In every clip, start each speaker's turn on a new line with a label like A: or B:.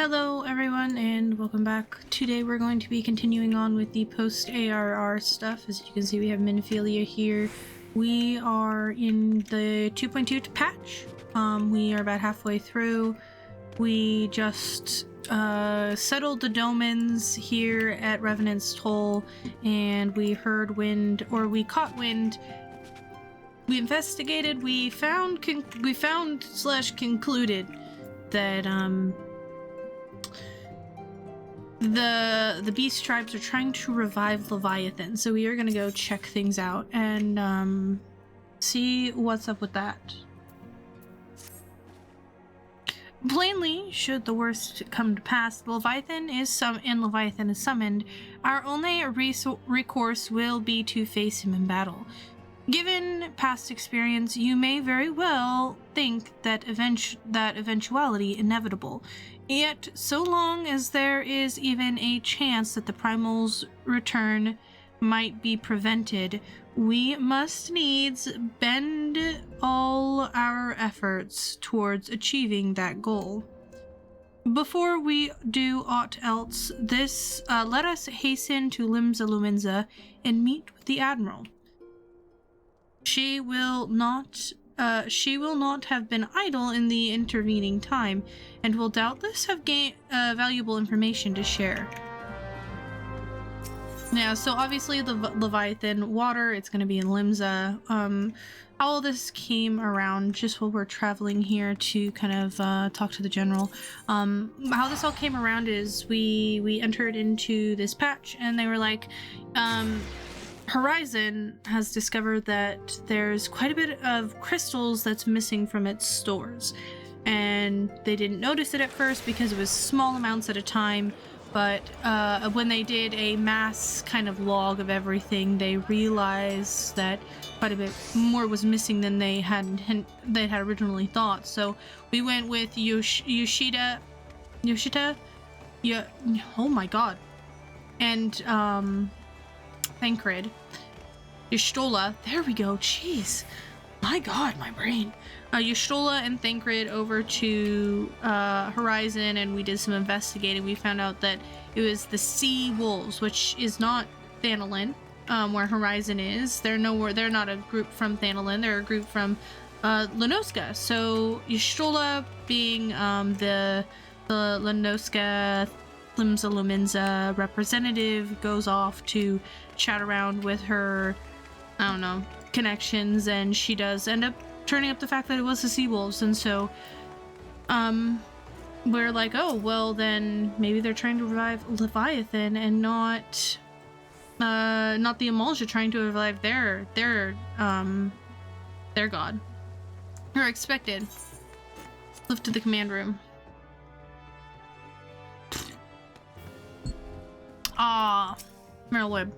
A: Hello everyone and welcome back. Today we're going to be continuing on with the post ARR stuff. As you can see, we have Minophilia here. We are in the 2.2 patch. We are about halfway through. We just settled the domens here at Revenant's Toll, and we heard wind, or we caught wind. We investigated. We found slash concluded that the beast tribes are trying to revive Leviathan, so we are going to go check things out and see what's up with that. Plainly, should the worst come to pass, Leviathan is summoned, our only recourse will be to face him in battle. Given past experience, you may very well think that eventuality inevitable. Yet, so long as there is even a chance that the primal's return might be prevented, we must needs bend all our efforts towards achieving that goal. Before we do aught else, let us hasten to Limsa Lumenza and meet with the Admiral. She will not have been idle in the intervening time, and will doubtless have gained valuable information to share. Yeah, so obviously the Leviathan water, it's going to be in Limsa. All of this came around just while we're traveling here to kind of talk to the general. How this all came around is we entered into this patch, and they were like, Horizon has discovered that there's quite a bit of crystals that's missing from its stores, and they didn't notice it at first because it was small amounts at a time, but when they did a mass kind of log of everything, they realized that quite a bit more was missing than they had originally thought. So we went with Yoshita, yeah, oh my god, and Thancred, Y'shtola, there we go, jeez, my god, my brain. Y'shtola and Thancred over to Horizon, and we did some investigating. We found out that it was the Sea Wolves, which is not Thanalin, where Horizon is. They're not a group from Thanalin, they're a group from Lenoska. So Y'shtola, being the Lenoska Limsa Lumenza representative, goes off to chat around with her, I don't know, connections, and she does end up turning up the fact that it was the Sea Wolves. And so we're like, oh well, then maybe they're trying to revive Leviathan and not the Amalja trying to revive their god, or expected. Lift to the command room. Ah, Merylweb.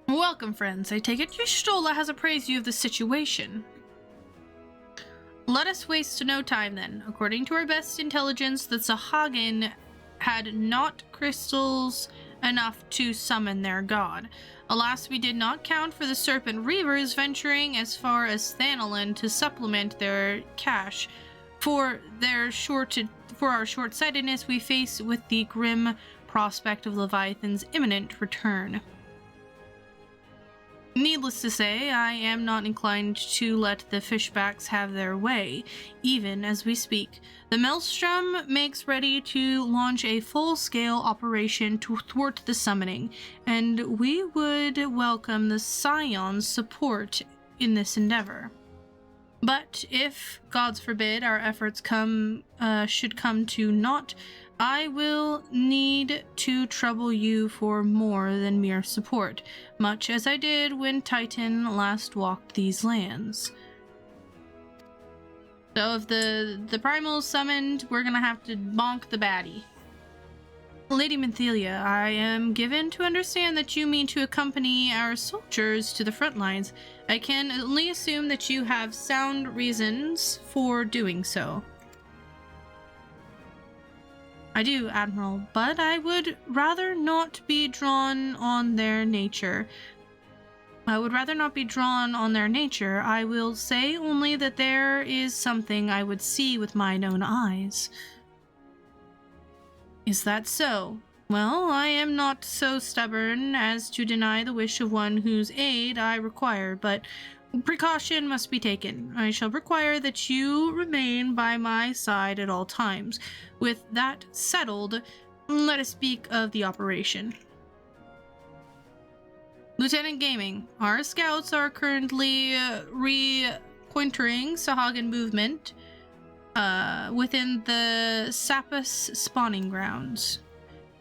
A: Welcome, friends. I take it Y'shtola has appraised you of the situation. Let us waste no time then. According to our best intelligence, the Sahagin had not crystals enough to summon their god. Alas, we did not count for the Serpent Reavers venturing as far as Thanalin to supplement their cache. For our short-sightedness, we face with the grim prospect of Leviathan's imminent return. Needless to say, I am not inclined to let the fishbacks have their way, even as we speak. The Maelstrom makes ready to launch a full-scale operation to thwart the summoning, and we would welcome the Scion's support in this endeavor. But if, gods forbid, our efforts should come to naught, I will need to trouble you for more than mere support, much as I did when Titan last walked these lands. So if the primal's summoned, we're gonna have to bonk the baddie. Lady Minophilia, I am given to understand that you mean to accompany our soldiers to the front lines. I can only assume that you have sound reasons for doing so. I do, Admiral, but I would rather not be drawn on their nature. I would rather not be drawn on their nature. I will say only that there is something I would see with mine own eyes. Is that so? Well, I am not so stubborn as to deny the wish of one whose aid I require, but precaution must be taken. I shall require that you remain by my side at all times. With that settled, let us speak of the operation. Lieutenant Gaming, our scouts are currently re-pointering Sahagan movement within the Sapus spawning grounds.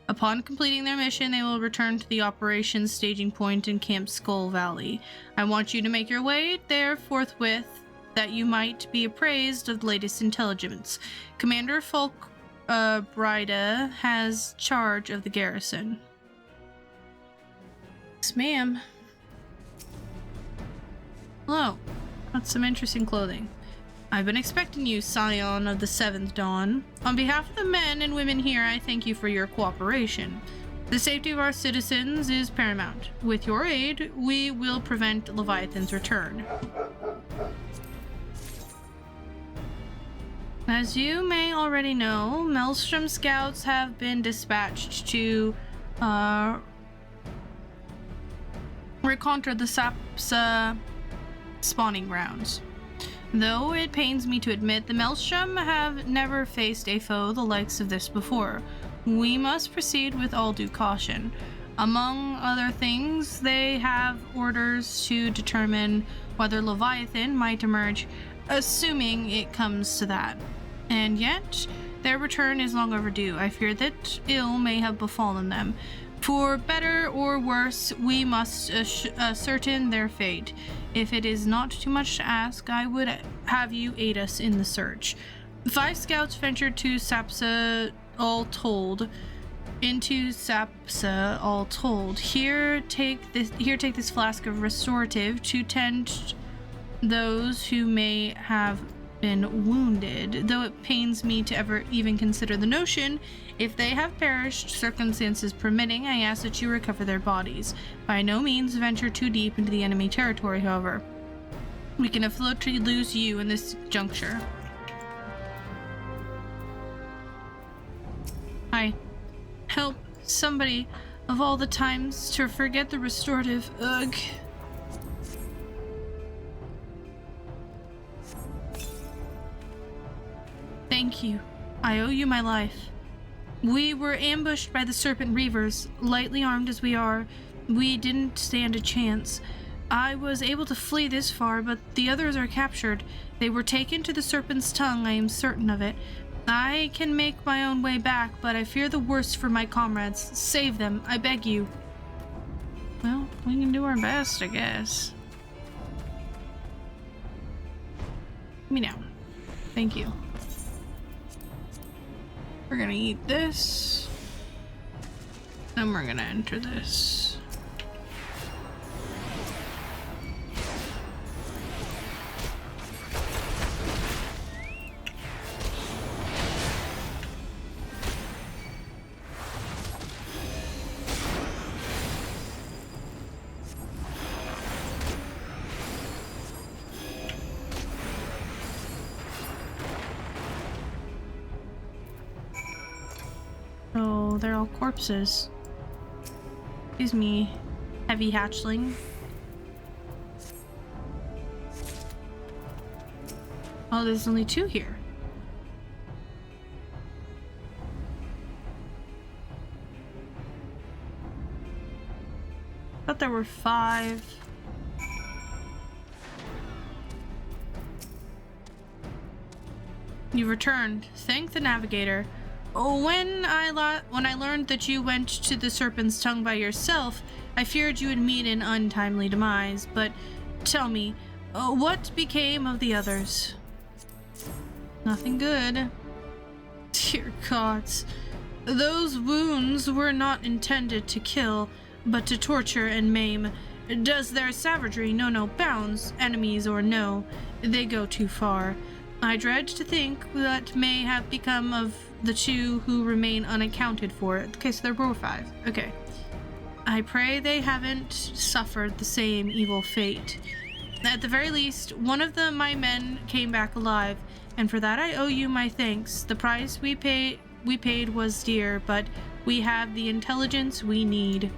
A: Upon completing their mission, they will return to the operations staging point in Camp Skull Valley. I want you to make your way there forthwith, that you might be appraised of the latest intelligence. Commander Folk Brida has charge of the garrison. Yes, ma'am. Hello. That's some interesting clothing. I've been expecting you, Scion of the 7th Dawn. On behalf of the men and women here, I thank you for your cooperation. The safety of our citizens is paramount. With your aid, we will prevent Leviathan's return. As you may already know, Maelstrom scouts have been dispatched to reconnoiter the Sapsa spawning grounds. Though it pains me to admit, the Maelstrom have never faced a foe the likes of this before. We must proceed with all due caution. Among other things, they have orders to determine whether Leviathan might emerge, assuming it comes to that. And yet, their return is long overdue. I fear that ill may have befallen them. For better or worse, we must ascertain their fate. If it is not too much to ask, I would have you aid us in the search. 5 scouts ventured to Sapsa, all told. Here, take this flask of restorative to tend those who may have been wounded. Though it pains me to ever even consider the notion, if they have perished, circumstances permitting, I ask that you recover their bodies. By no means venture too deep into the enemy territory, however. We can afford to lose you in this juncture. I help somebody of all the times to forget the restorative. Ugh. Thank you. I owe you my life. We were ambushed by the Serpent Reavers. Lightly armed as we are, we didn't stand a chance. I was able to flee this far, but the others are captured. They were taken to the Serpent's Tongue, I am certain of it. I can make my own way back, but I fear the worst for my comrades. Save them, I beg you. Well, we can do our best, I guess. Let me know. Thank you. We're gonna eat this, then we're gonna enter this. Oh, they're all corpses. Excuse me, heavy hatchling. Oh, there's only 2 here. Thought there were 5. You returned. Thank the navigator. When I learned that you went to the Serpent's Tongue by yourself, I feared you would meet an untimely demise. But tell me, what became of the others? Nothing good. Dear gods. Those wounds were not intended to kill, but to torture and maim. Does their savagery know no bounds, enemies or no? They go too far. I dread to think what may have become of the 2 who remain unaccounted for. Okay, so there were 5. Okay. I pray they haven't suffered the same evil fate. At the very least, one of my men came back alive, and for that I owe you my thanks. The price we paid was dear, but we have the intelligence we need.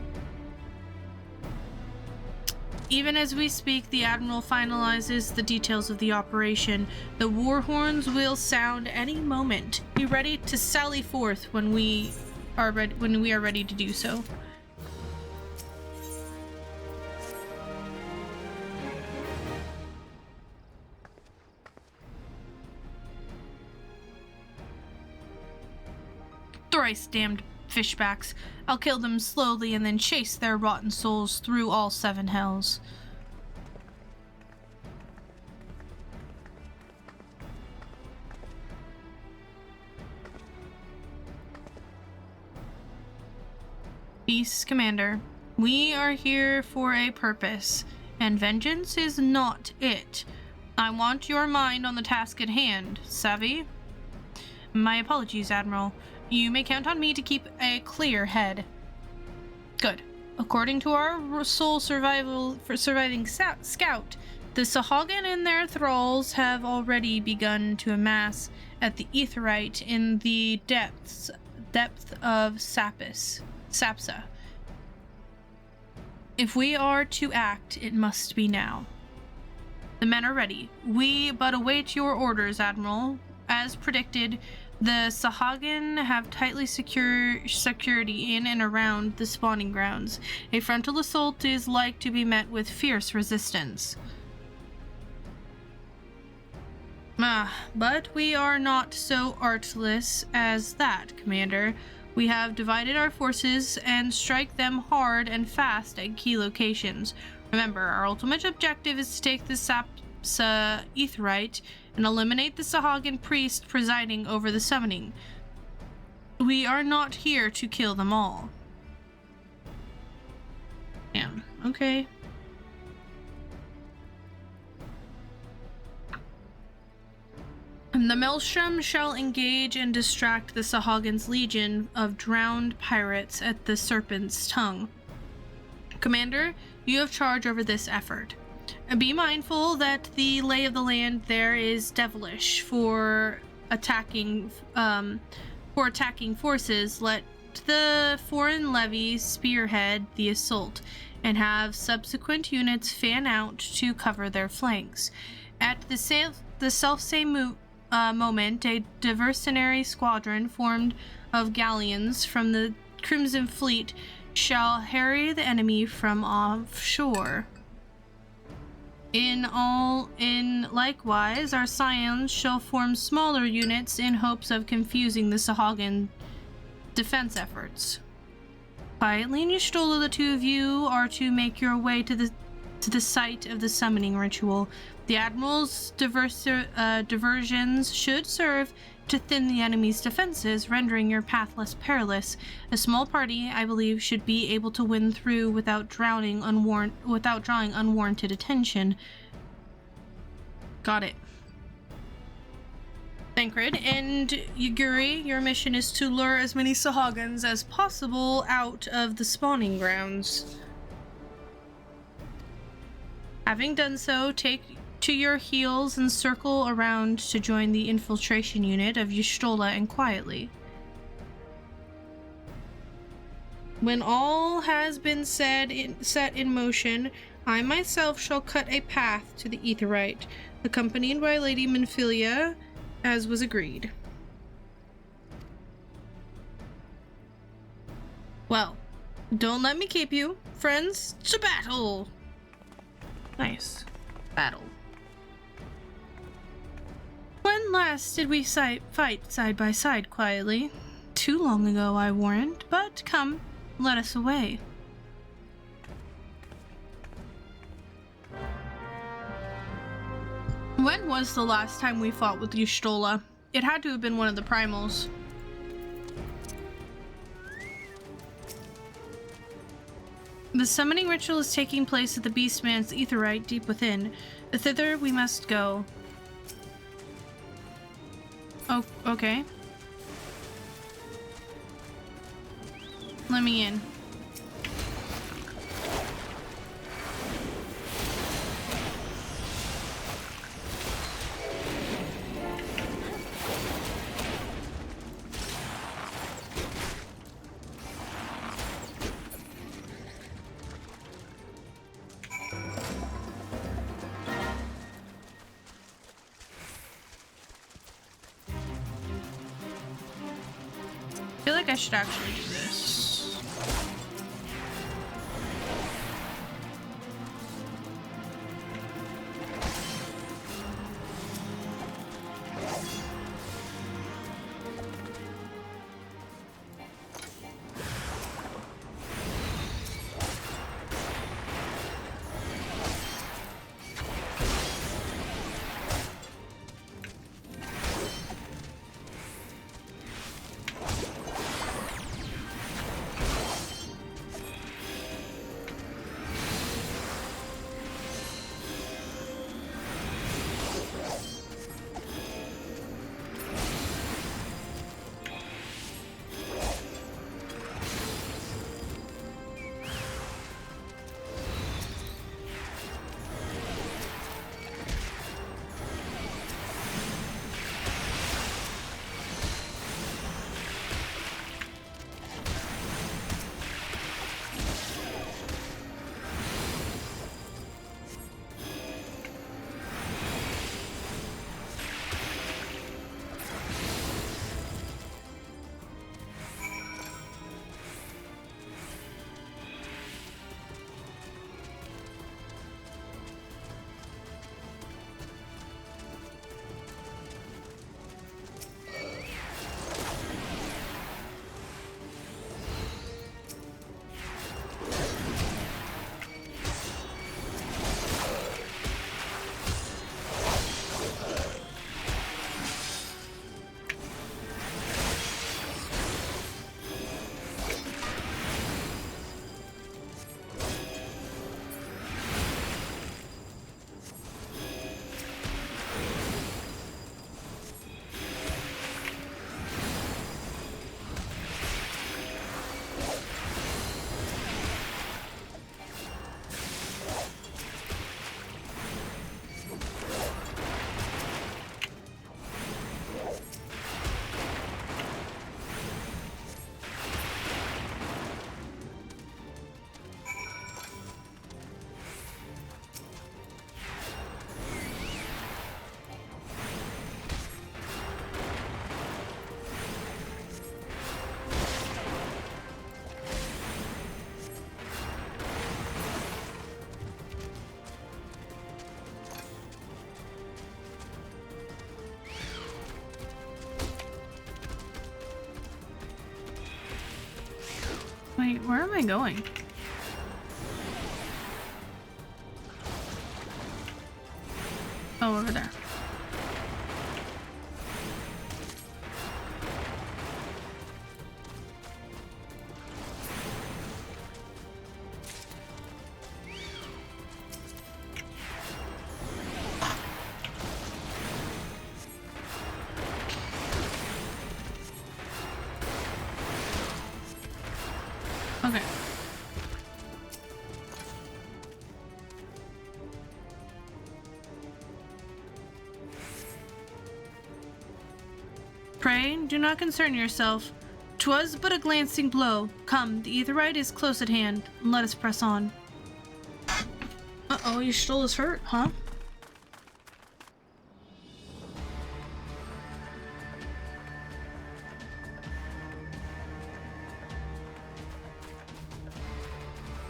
A: Even as we speak, the Admiral finalizes the details of the operation. The war horns will sound any moment. Be ready to sally forth when we are ready to do so. Thrice damned fishbacks. I'll kill them slowly and then chase their rotten souls through all 7 hells. Peace, Commander. We are here for a purpose, and vengeance is not it. I want your mind on the task at hand, savvy? My apologies, Admiral. You may count on me to keep a clear head. Good. According to our sole surviving scout, the Sahagin and their thralls have already begun to amass at the Aetherite in the depth of Sapsa. If we are to act, it must be now. The men are ready. We but await your orders, Admiral. As predicted, the Sahagin have tightly security in and around the spawning grounds. A frontal assault is like to be met with fierce resistance. But we are not so artless as that, Commander. We have divided our forces and strike them hard and fast at key locations. Remember, our ultimate objective is to take the Sapsa Aetherite and eliminate the Sahagin priest presiding over the summoning. We are not here to kill them all. Damn, okay. The Maelstrom shall engage and distract the Sahagin's legion of drowned pirates at the Serpent's Tongue. Commander, you have charge over this effort. Be mindful that the lay of the land there is devilish for attacking forces. Let the foreign levies spearhead the assault and have subsequent units fan out to cover their flanks. At the selfsame moment, a diversionary squadron formed of galleons from the Crimson Fleet shall harry the enemy from offshore. In likewise, our scions shall form smaller units in hopes of confusing the Sahagin defense efforts. Quietly and Y'shtola, the two of you are to make your way to the site of the summoning ritual. The Admiral's diversions should serve to thin the enemy's defenses, rendering your path less perilous. A small party, I believe, should be able to win through without drawing unwarranted attention. Got it. Thancred and Yuguri, your mission is to lure as many Sahagins as possible out of the spawning grounds. Having done so, take to your heels and circle around to join the infiltration unit of Y'shtola and quietly. When all has been set in motion, I myself shall cut a path to the Aetherite, accompanied by Lady Minfilia, as was agreed. Well, don't let me keep you. Friends, to battle! Nice. Battle. When last did we fight side by side quietly? Too long ago, I warrant, but come, let us away. When was the last time we fought with Y'shtola? It had to have been one of the primals. The summoning ritual is taking place at the Beastman's Aetherite deep within. Thither we must go. Oh, okay. Let me in. I should actually do this. Wait, where am I going? Oh, over there. Okay. Pray, do not concern yourself. 'Twas but a glancing blow. Come, the Aetheryte is close at hand. Let us press on. Uh-oh, you stole his hurt, huh?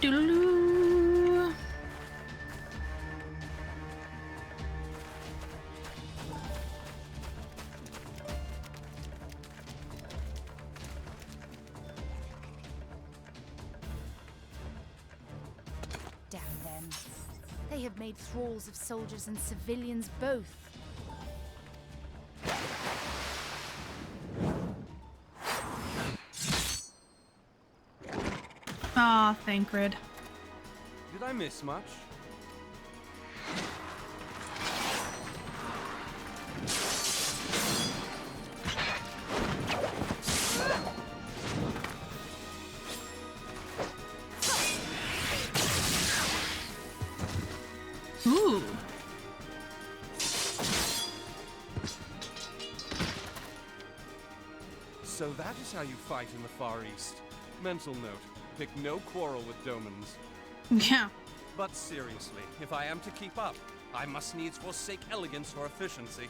A: Doodaloo.
B: Damn them. They have made thralls of soldiers and civilians both.
A: Ah, Thancred.
C: Did I miss much?
A: Ooh.
C: So that is how you fight in the Far East. Mental note, pick no quarrel with Domans.
A: Yeah.
C: But seriously, if I am to keep up, I must needs forsake elegance for efficiency.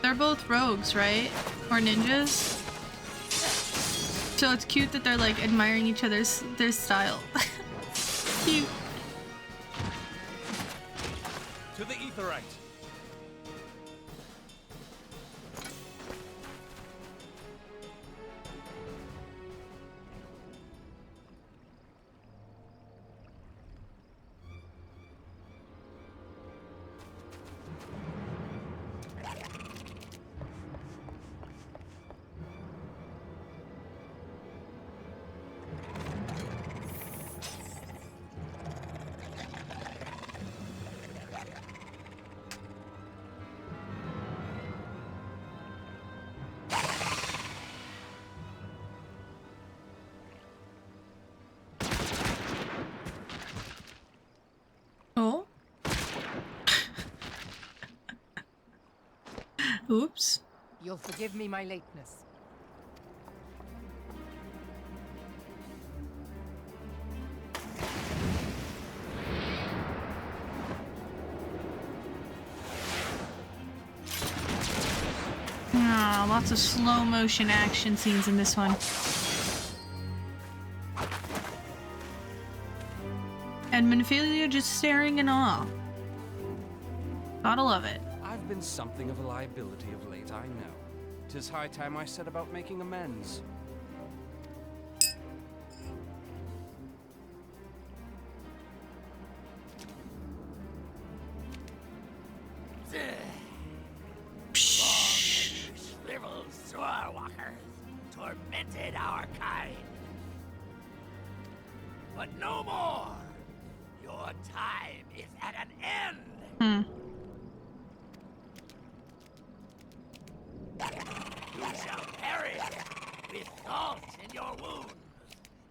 A: they're both rogues, right? Or ninjas. So it's cute that they're like admiring each other's their style. Cute.
C: To the Aetheryte.
A: Oh. Oops.
D: You'll forgive me my lateness.
A: Ah, lots of slow motion action scenes in this one. And Minfilia just staring in awe. Gotta love it.
C: I've been something of a liability of late, I know. 'Tis high time I set about making amends.
E: Shriveled Swordwalkers tormented our kind. But no more! Your time is at an end! You shall perish with salt in your wounds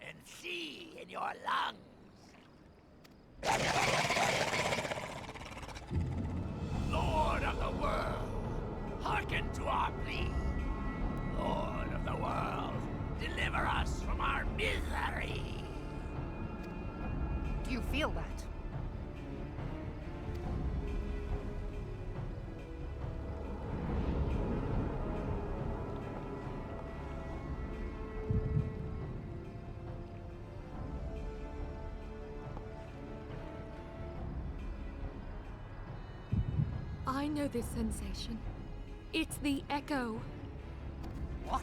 E: and sea in your lungs. Lord of the world, hearken to our plea. Lord of the world, deliver us from our misery.
D: Do you feel that?
F: I know this sensation. It's the echo.
E: What?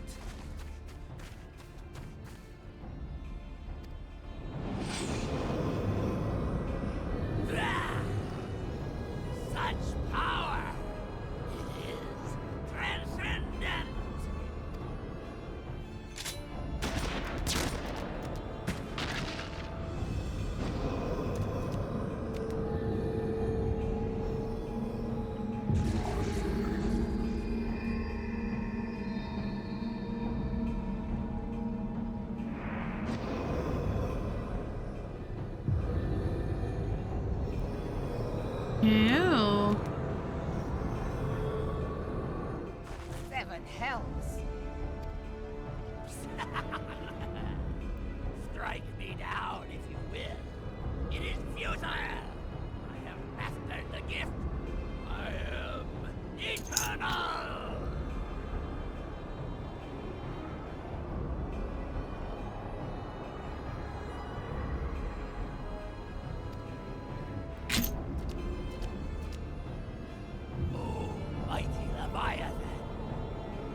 E: Such power! It is transcendent!
A: Ew.
D: Seven hells.
E: Strike me down if you will. It is futile. I have mastered the gift. I am eternal. Oh, mighty Leviathan,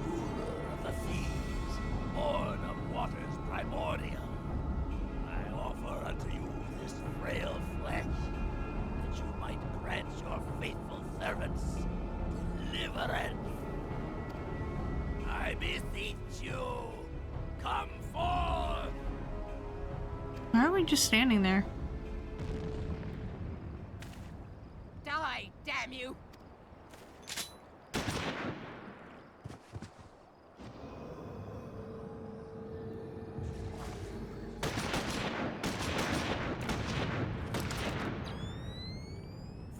E: ruler of the seas, born of waters primordial, I offer unto you this frail flesh, that you might grant your faithful servants deliverance. I beseech you, come forth!
A: Why are we just standing there?
D: Die, damn you!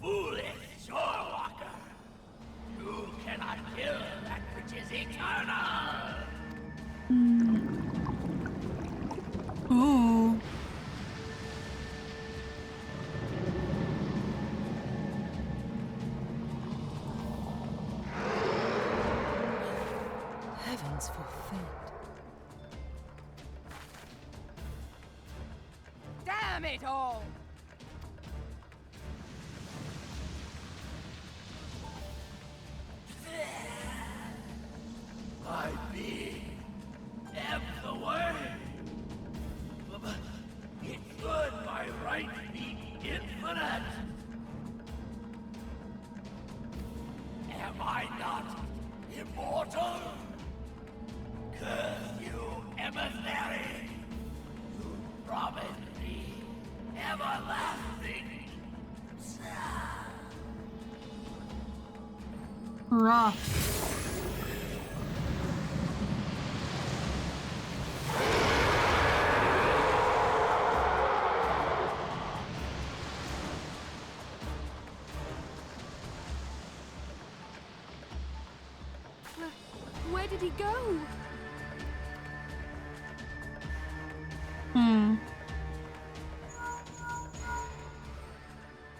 E: Foolish shorewalker! You cannot kill that which is eternal!
A: Ooh.
B: Heavens forfend.
D: Damn it all!
E: My being ebb the way. But it should by right be infinite. Am I not immortal? Curse you, emissary! You promised me everlasting.
A: Rough.
F: Where did he go?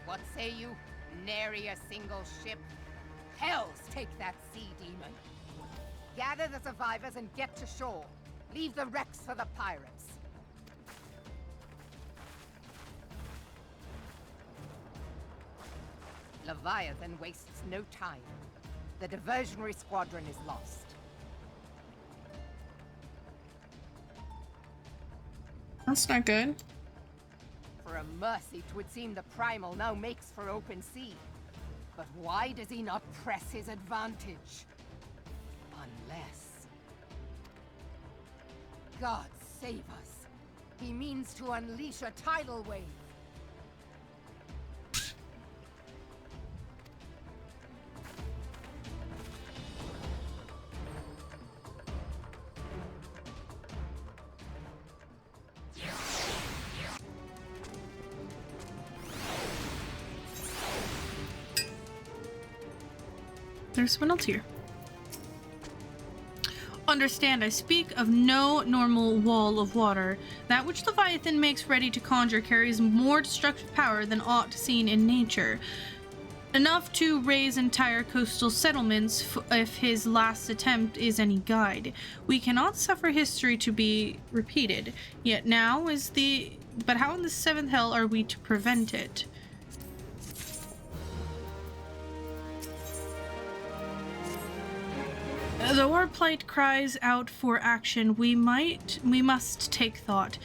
D: What say you? Nary a single ship? Hells take that sea demon. Gather the survivors and get to shore. Leave the wrecks for the pirates. Leviathan wastes no time. The diversionary squadron is lost.
A: That's not good.
D: For a mercy, 'twould seem the Primal now makes for open sea. But why does he not press his advantage? Unless... God save us. He means to unleash a tidal wave.
A: There's someone else here. Understand, I speak of no normal wall of water. That which Leviathan makes ready to conjure carries more destructive power than aught seen in nature. Enough to raise entire coastal settlements if his last attempt is any guide. We cannot suffer history to be repeated. Yet now is the... But how in the seventh hell are we to prevent it? Though our plight cries out for action, we must take thought.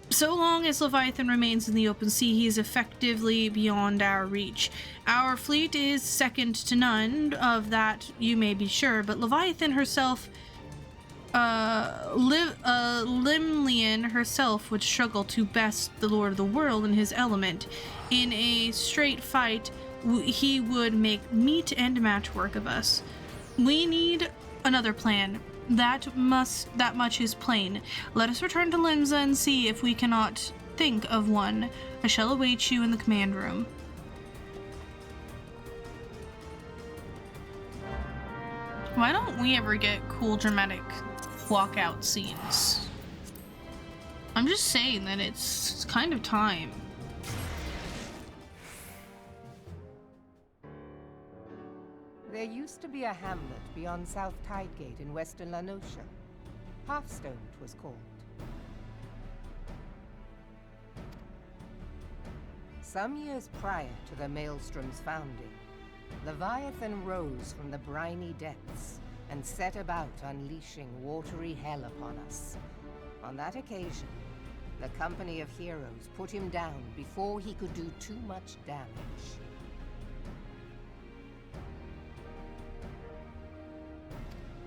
A: So long as Leviathan remains in the open sea, he is effectively beyond our reach. Our fleet is second to none, of that you may be sure, but Leviathan herself, Limlian herself would struggle to best the Lord of the World in his element. In a straight fight, he would make meat and match work of us. We need another plan. That much is plain. Let us return to Limsa and see if we cannot think of one. I shall await you in the command room. Why don't we ever get cool dramatic walkout scenes? I'm just saying that it's kind of time.
D: There used to be a hamlet beyond South Tidegate in western Lanosha. Hearthstone, 'twas called. Some years prior to the Maelstrom's founding, Leviathan rose from the briny depths and set about unleashing watery hell upon us. On that occasion, the company of heroes put him down before he could do too much damage.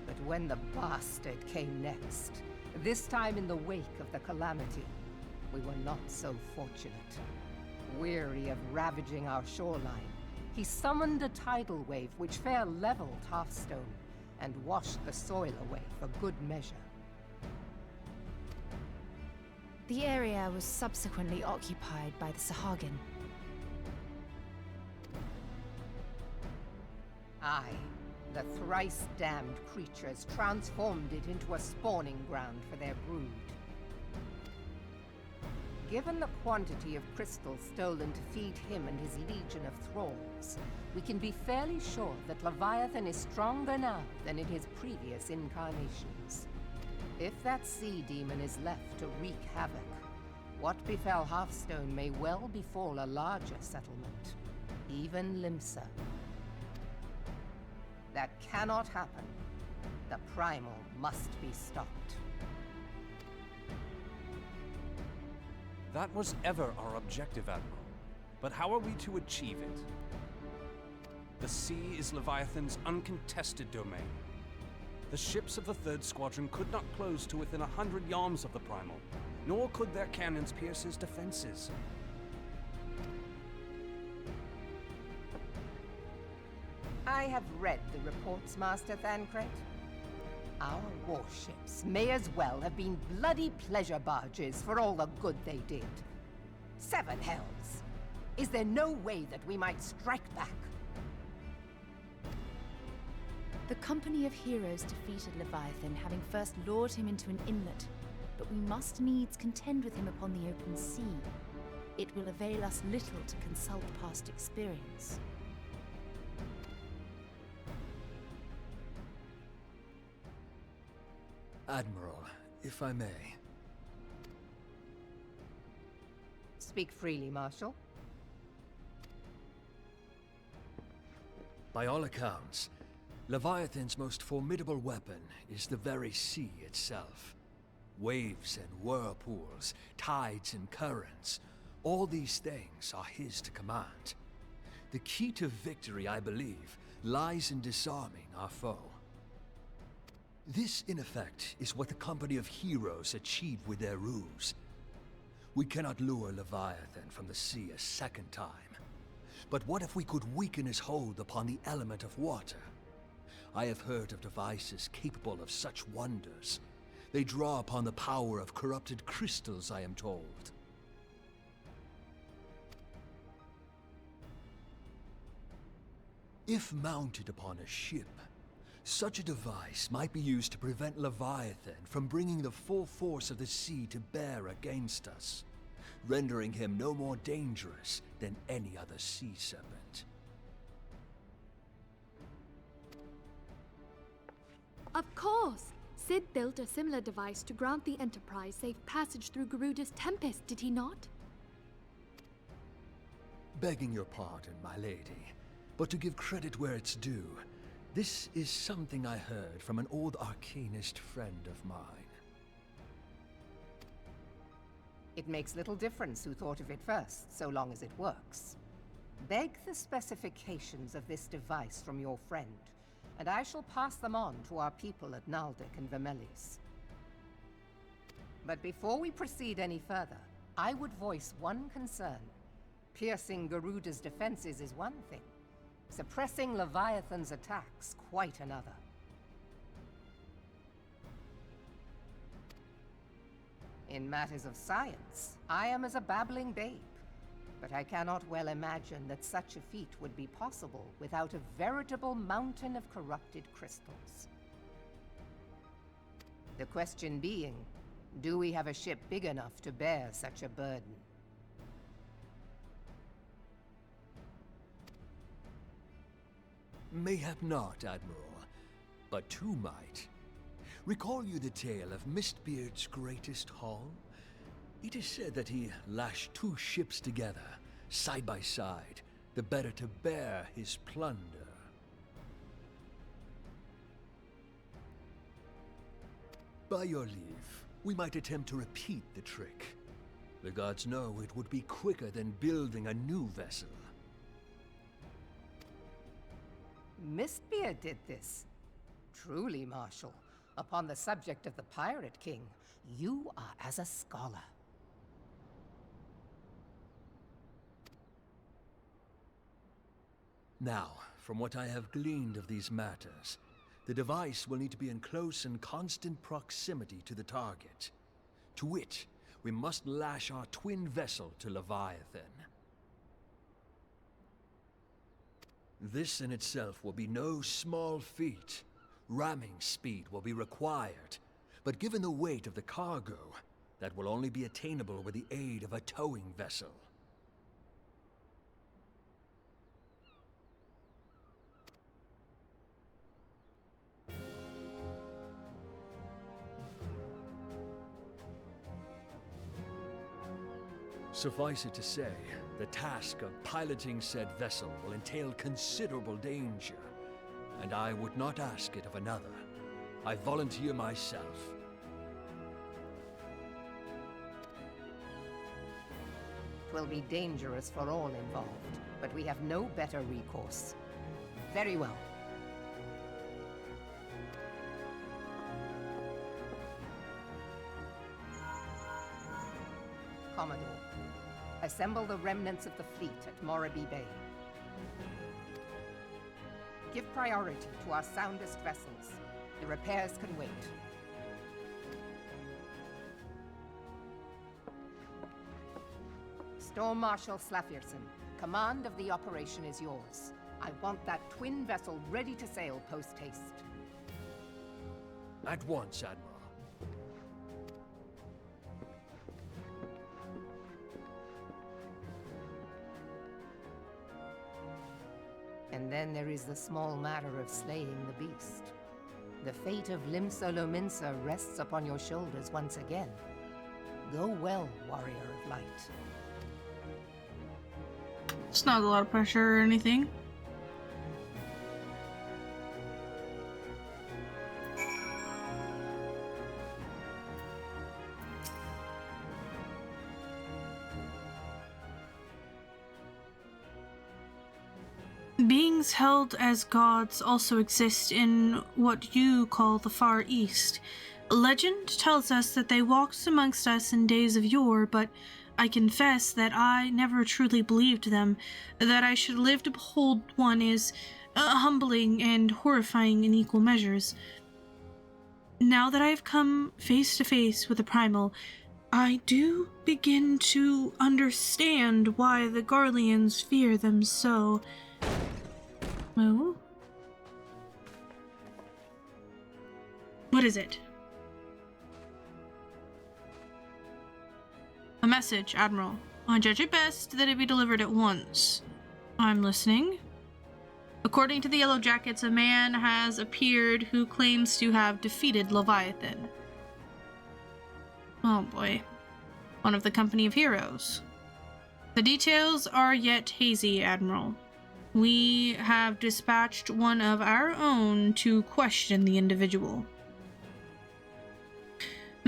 D: But when the bastard came next, this time in the wake of the calamity, we were not so fortunate. Weary of ravaging our shoreline, he summoned a tidal wave which fair leveled Hearthstone and washed the soil away for good measure.
B: The area was subsequently occupied by the Sahagin.
D: Aye, the thrice-damned creatures transformed it into a spawning ground for their brood. Given the quantity of crystals stolen to feed him and his legion of thralls, we can be fairly sure that Leviathan is stronger now than in his previous incarnations. If that sea demon is left to wreak havoc, what befell Hearthstone may well befall a larger settlement, even Limsa. That cannot happen. The Primal must be stopped.
C: That was ever our objective, Admiral. But how are we to achieve it? The sea is Leviathan's uncontested domain. The ships of the 3rd Squadron could not close to within 100 yards of the Primal, nor could their cannons pierce his defenses.
D: I have read the reports, Master Thancred. Our warships may as well have been bloody pleasure barges for all the good they did. 7 hells! Is there no way that we might strike back?
B: The company of heroes defeated Leviathan, having first lured him into an inlet, but we must needs contend with him upon the open sea. It will avail us little to consult past experience.
G: Admiral, if I may.
D: Speak freely, Marshal.
G: By all accounts, Leviathan's most formidable weapon is the very sea itself. Waves and whirlpools, tides and currents, all these things are his to command. The key to victory, I believe, lies in disarming our foe. This, in effect, is what the company of heroes achieved with their ruse. We cannot lure Leviathan from the sea a second time. But what if we could weaken his hold upon the element of water? I have heard of devices capable of such wonders. They draw upon the power of corrupted crystals, I am told. If mounted upon a ship, such a device might be used to prevent Leviathan from bringing the full force of the sea to bear against us, rendering him no more dangerous than any other sea serpent.
F: Of course! Sid built a similar device to grant the Enterprise safe passage through Garuda's Tempest, did he not?
G: Begging your pardon, my lady, but to give credit where it's due, this is something I heard from an old arcanist friend of mine.
D: It makes little difference who thought of it first, so long as it works. Beg the specifications of this device from your friend, and I shall pass them on to our people at Naldic and Vermelis. But before we proceed any further, I would voice one concern. Piercing Garuda's defenses is one thing. Suppressing Leviathan's attacks, quite another. In matters of science, I am as a babbling babe, but I cannot well imagine that such a feat would be possible without a veritable mountain of corrupted crystals. The question being, do we have a ship big enough to bear such a burden?
G: Mayhap not, Admiral, but two might. Recall you the tale of Mistbeard's greatest haul? It is said that he lashed 2 ships together, side by side, the better to bear his plunder. By your leave, we might attempt to repeat the trick. The gods know it would be quicker than building a new vessel.
D: Mistbeard did this. Truly, Marshal, upon the subject of the Pirate King, you are as a scholar.
G: Now, from what I have gleaned of these matters, the device will need to be in close and constant proximity to the target. To wit, we must lash our twin vessel to Leviathan. This in itself will be no small feat. Ramming speed will be required, but given the weight of the cargo, that will only be attainable with the aid of a towing vessel. Suffice it to say, the task of piloting said vessel will entail considerable danger, and I would not ask it of another. I volunteer myself.
D: It will be dangerous for all involved, but we have no better recourse. Very well. Commodore, assemble the remnants of the fleet at Morabee Bay. Give priority to our soundest vessels. The repairs can wait. Storm Marshal Slafierson, command of the operation is yours. I want that twin vessel ready to sail post-haste.
G: At once, Admiral.
D: And then there is the small matter of slaying the beast. The fate of Limsa Lominsa rests upon your shoulders once again. Go well, warrior of light.
A: It's not a lot of pressure or anything. Beings held as gods also exist in what you call the Far East. Legend tells us that they walked amongst us in days of yore, but I confess that I never truly believed them. That I should live to behold one is humbling and horrifying in equal measures. Now that I have come face to face with the primal, I do begin to understand why the Garleans fear them so. Oh? What is it? A message, Admiral. I judge it best that it be delivered at once. I'm listening. According to the Yellow Jackets, a man has appeared who claims to have defeated Leviathan. Oh boy. One of the company of heroes. The details are yet hazy, Admiral. We have dispatched one of our own to question the individual.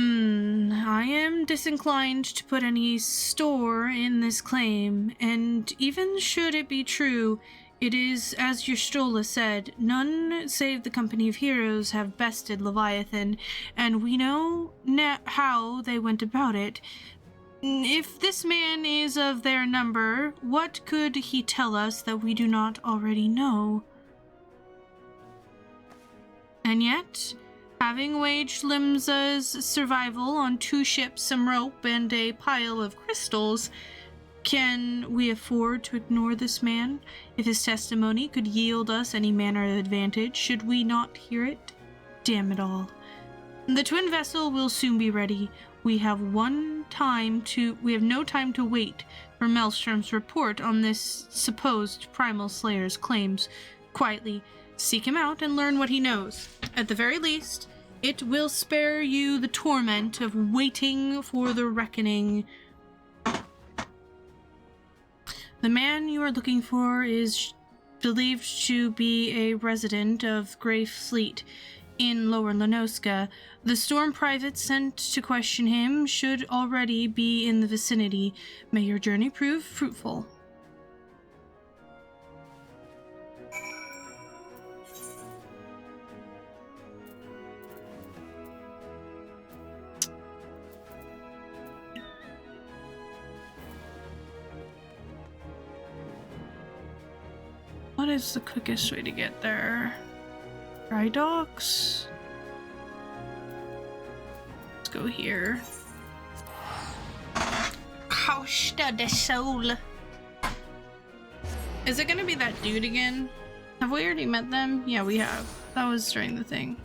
A: I am disinclined to put any store in this claim, and even should it be true, it is, as Yerstola said, none save the company of heroes have bested Leviathan, and we know how they went about it. If this man is of their number, what could he tell us that we do not already know? And yet, having waged Limsa's survival on 2 ships, some rope, and a pile of crystals, can we afford to ignore this man? If his testimony could yield us any manner of advantage, should we not hear it? Damn it all. The twin vessel will soon be ready. We have no time to wait for Maelstrom's report on this supposed primal slayer's claims. Quietly seek him out and learn what he knows. At the very least, it will spare you the torment of waiting for the reckoning. The man you are looking for is believed to be a resident of Grey Fleet in Lower Lenoska. The Storm private sent to question him should already be in the vicinity. May your journey prove fruitful. What is the quickest way to get there? Dry docks? Let's go here. Costa de Sol. Is it gonna be that dude again? Have we already met them? Yeah, we have. That was during the thing.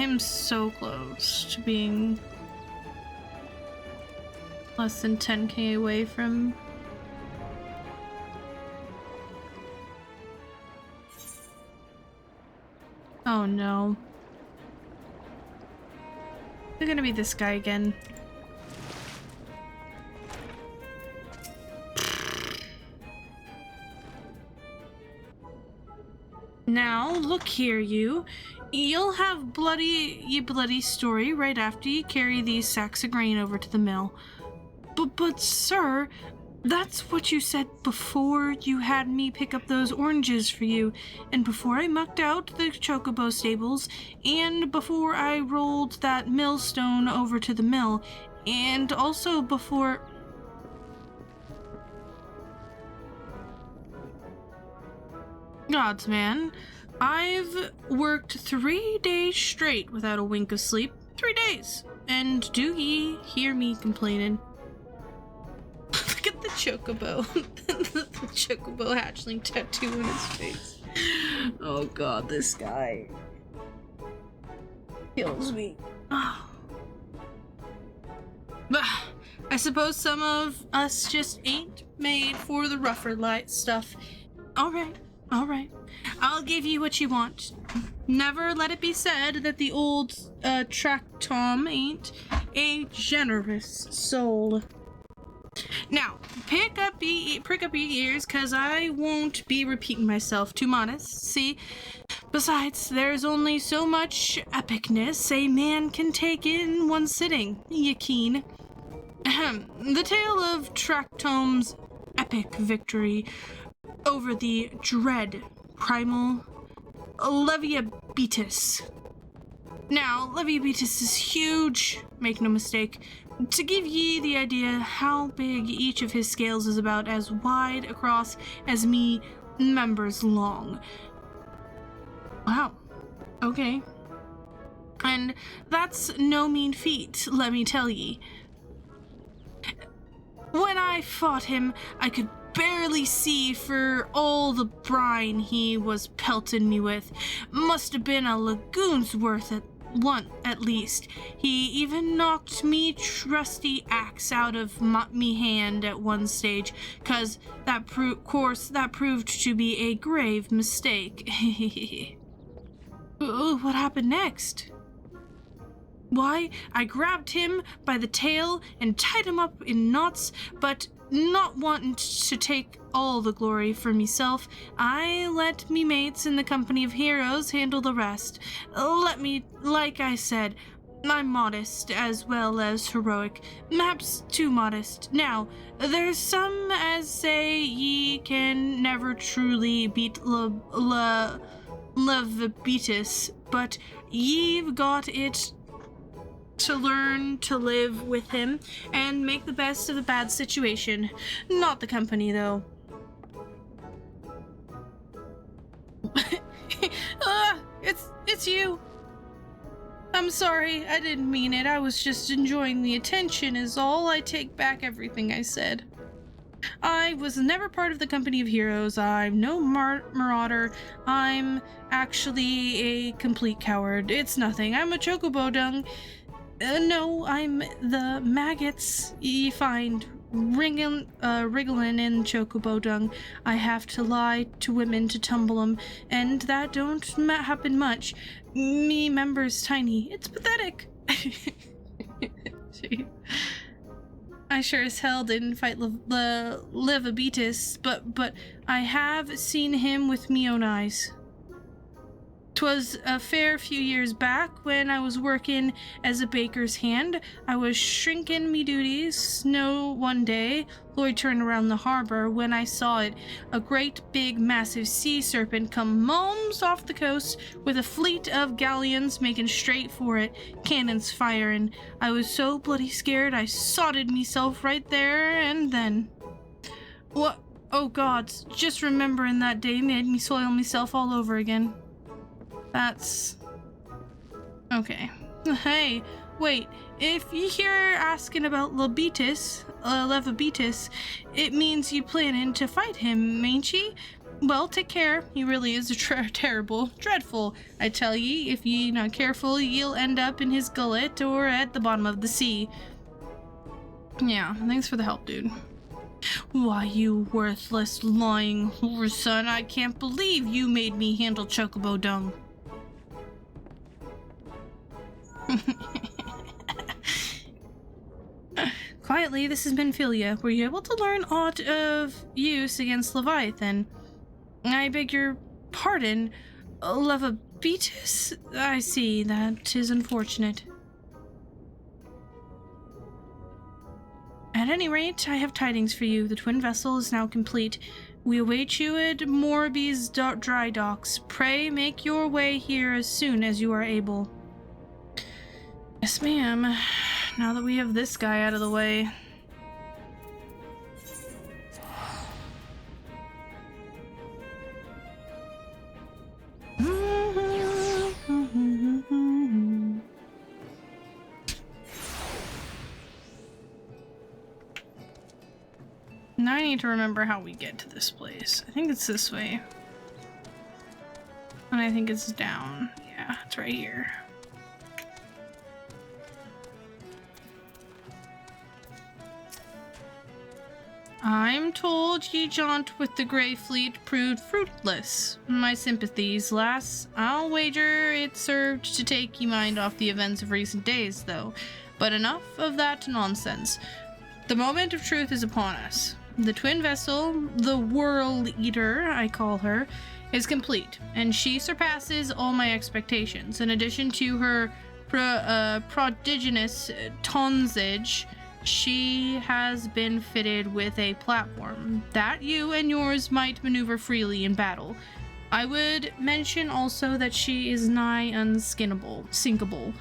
A: I'm so close to being less than 10k away from... Oh no. It's gonna be this guy again. Now, look here, you. You'll have bloody story right after you carry these sacks of grain over to the mill. But sir, that's what you said before you had me pick up those oranges for you, and before I mucked out the chocobo stables, and before I rolled that millstone over to the mill, and also before... Gods, man. I've worked 3 days straight without a wink of sleep. 3 days. And do ye hear me complaining? Look at the chocobo. The chocobo hatchling tattoo on his face. Oh god, this guy kills me. Oh. But I suppose some of us just ain't made for the rougher light stuff. Alright. I'll give you what you want. Never let it be said that the old track Tom ain't a generous soul. Now, prick up your ears, cause I won't be repeating myself, too modest, see? Besides, there's only so much epicness a man can take in one sitting, ye keen. The tale of Tractome's epic victory over the dread primal Leviabetis. Now, Leviabetis is huge, make no mistake. To give ye the idea how big each of his scales is about as wide across as me members long. Wow. Okay. And that's no mean feat, let me tell ye. When I fought him, I could barely see for all the brine he was pelting me with. Must have been a lagoon's worth at least. He even knocked me trusty axe out of me hand at one stage, 'cause that proved to be a grave mistake. What happened next? Why, I grabbed him by the tail and tied him up in knots, but not wanting to take all the glory for myself, I let me mates in the company of heroes handle the rest. Like I said, I'm modest as well as heroic, perhaps too modest. Now, there's some as say ye can never truly beat Leviabetis, but ye've got it to learn to live with him and make the best of the bad situation. Not the company, though. It's you. I'm sorry, I didn't mean it. I was just enjoying the attention is all. I take back everything I said. I was never part of the company of heroes. I'm no marauder. I'm actually a complete coward. It's nothing. I'm a chocobo dung. No, I'm the maggots ye find wriggling in chocobo dung. I have to lie to women to tumble 'em, and that don't happen much. Me member's tiny. It's pathetic. I sure as hell didn't fight Leviabetis, but I have seen him with me own eyes. 'Twas a fair few years back when I was working as a baker's hand. I was shrinking me duties. One day, Lloyd turned around the harbor when I saw it. A great big massive sea serpent come moms off the coast with a fleet of galleons making straight for it, cannons firing. I was so bloody scared I sodded myself right there and then. What? Oh gods, just remembering that day made me soil myself all over again. That's... okay. Hey, wait, if you hear asking about Leviabetis, it means you planning to fight him, ain't ye? Well, take care. He really is terrible, dreadful. I tell ye, if ye not careful, ye'll end up in his gullet or at the bottom of the sea. Yeah, thanks for the help, dude. Why, you worthless, lying whore son, I can't believe you made me handle Chocobo dung. Quietly, this has been Philia. Were you able to learn aught of use against Leviathan? I beg your pardon, Levabetus? I see, that is unfortunate. At any rate, I have tidings for you. The twin vessel is now complete. We await you at Morby's dry docks. Pray make your way here as soon as you are able. Yes, ma'am. Now that we have this guy out of the way. Now I need to remember how we get to this place. I think it's this way. And I think it's down. Yeah, it's right here. I'm told ye jaunt with the Grey Fleet proved fruitless. My sympathies, lass. I'll wager it served to take ye mind off the events of recent days, though. But enough of that nonsense. The moment of truth is upon us. The twin vessel, the World Eater, I call her, is complete, and she surpasses all my expectations. In addition to her prodigious tonnage, she has been fitted with a platform that you and yours might maneuver freely in battle. I would mention also that she is nigh sinkable.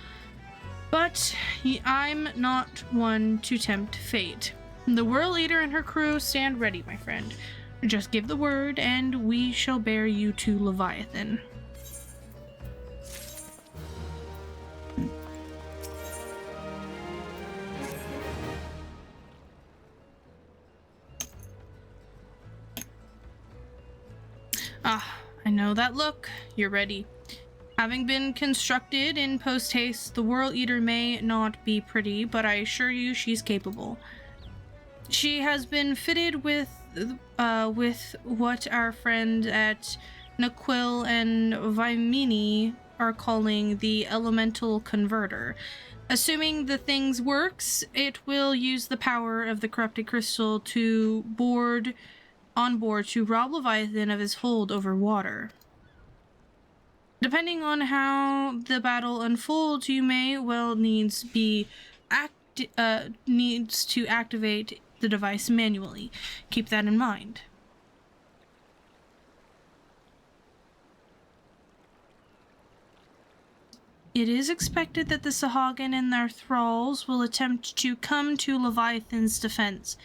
A: But I'm not one to tempt fate. The World Leader and her crew stand ready, my friend. Just give the word, and we shall bear you to Leviathan. Ah, I know that look. You're ready. Having been constructed in post-haste, the World Eater may not be pretty, but I assure you she's capable. She has been fitted with what our friend at Naquil and Vimini are calling the Elemental Converter. Assuming the thing works, it will use the power of the corrupted crystal on board to rob Leviathan of his hold over water. Depending on how the battle unfolds, you may well needs to activate the device manually. Keep that in mind. It is expected that the Sahagin and their thralls will attempt to come to Leviathan's defense.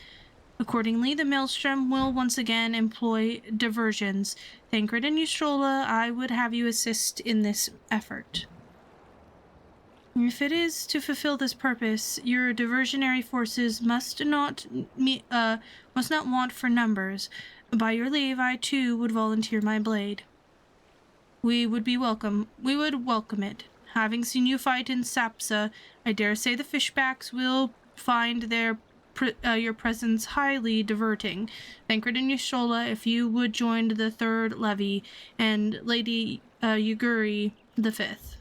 A: Accordingly, the Maelstrom will once again employ diversions. Thancred and Eustrola, I would have you assist in this effort. If it is to fulfill this purpose, your diversionary forces must not want for numbers. By your leave, I too would volunteer my blade. We would welcome it. Having seen you fight in Sapsa, I dare say the fishbacks will find your presence highly diverting. Thancred and Eustrola, if you would join the third levy, and Lady Yuguri the fifth.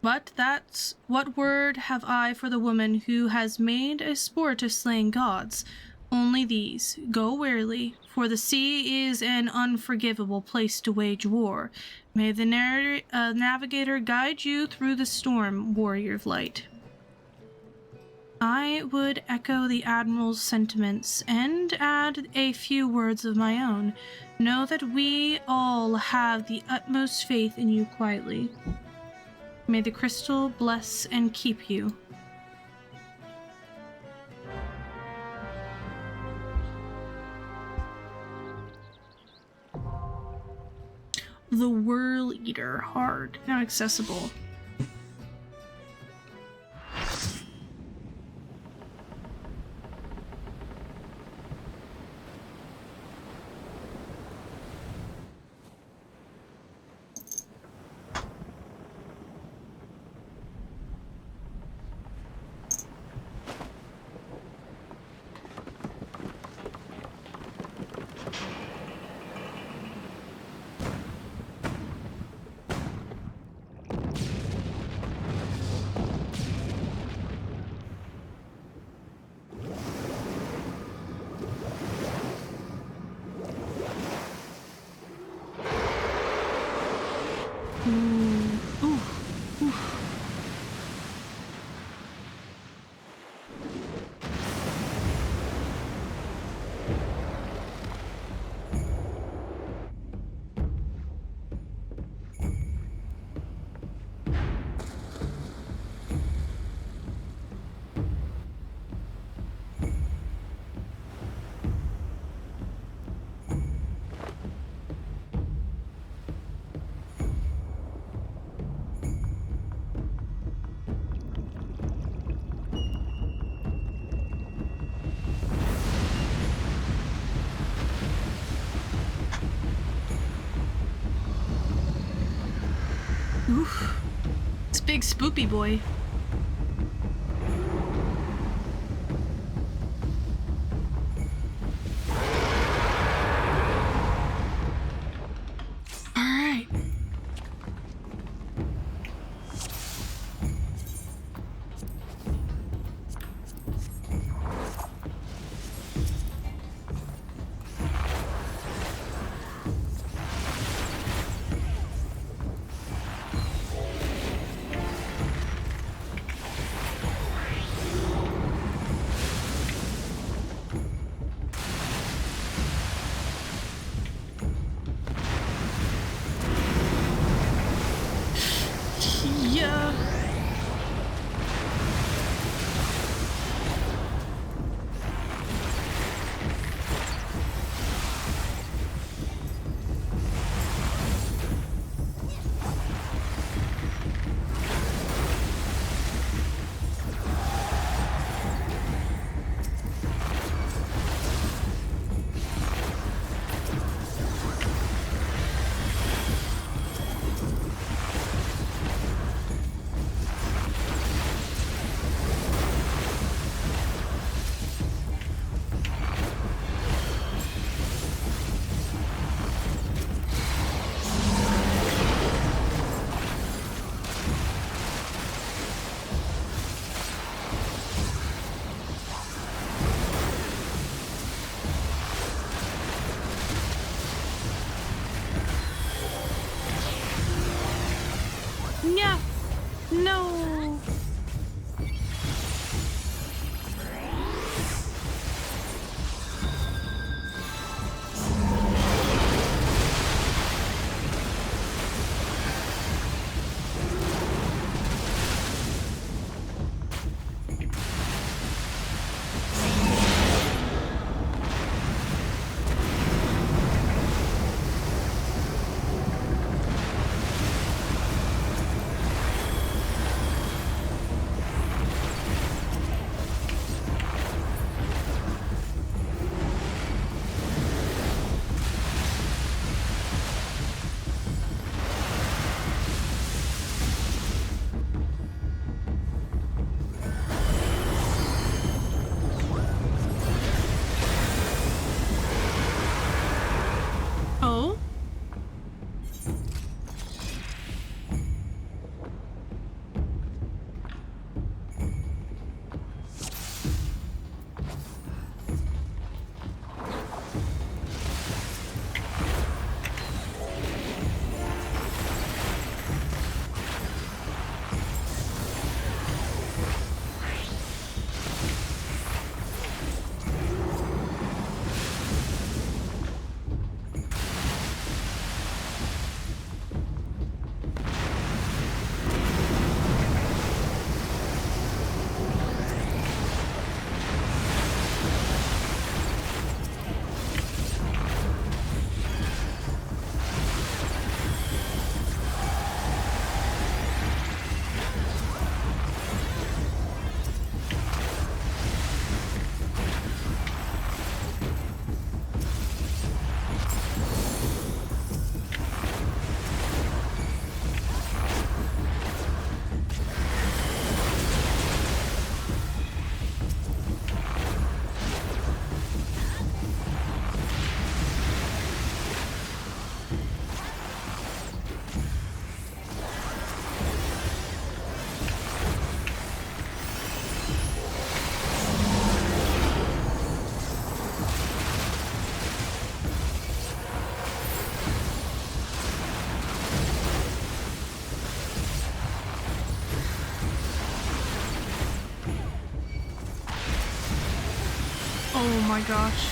A: But that's what word have I for the woman who has made a sport of slaying gods? Only these. Go warily, for the sea is an unforgivable place to wage war. May the navigator guide you through the storm, warrior of light. I would echo the Admiral's sentiments and add a few words of my own. Know that we all have the utmost faith in you quietly. May the crystal bless and keep you. The World Eater, hard, now accessible. big spoopy boy. Alright. Yeah. Yeah. No. Oh? Oh my gosh.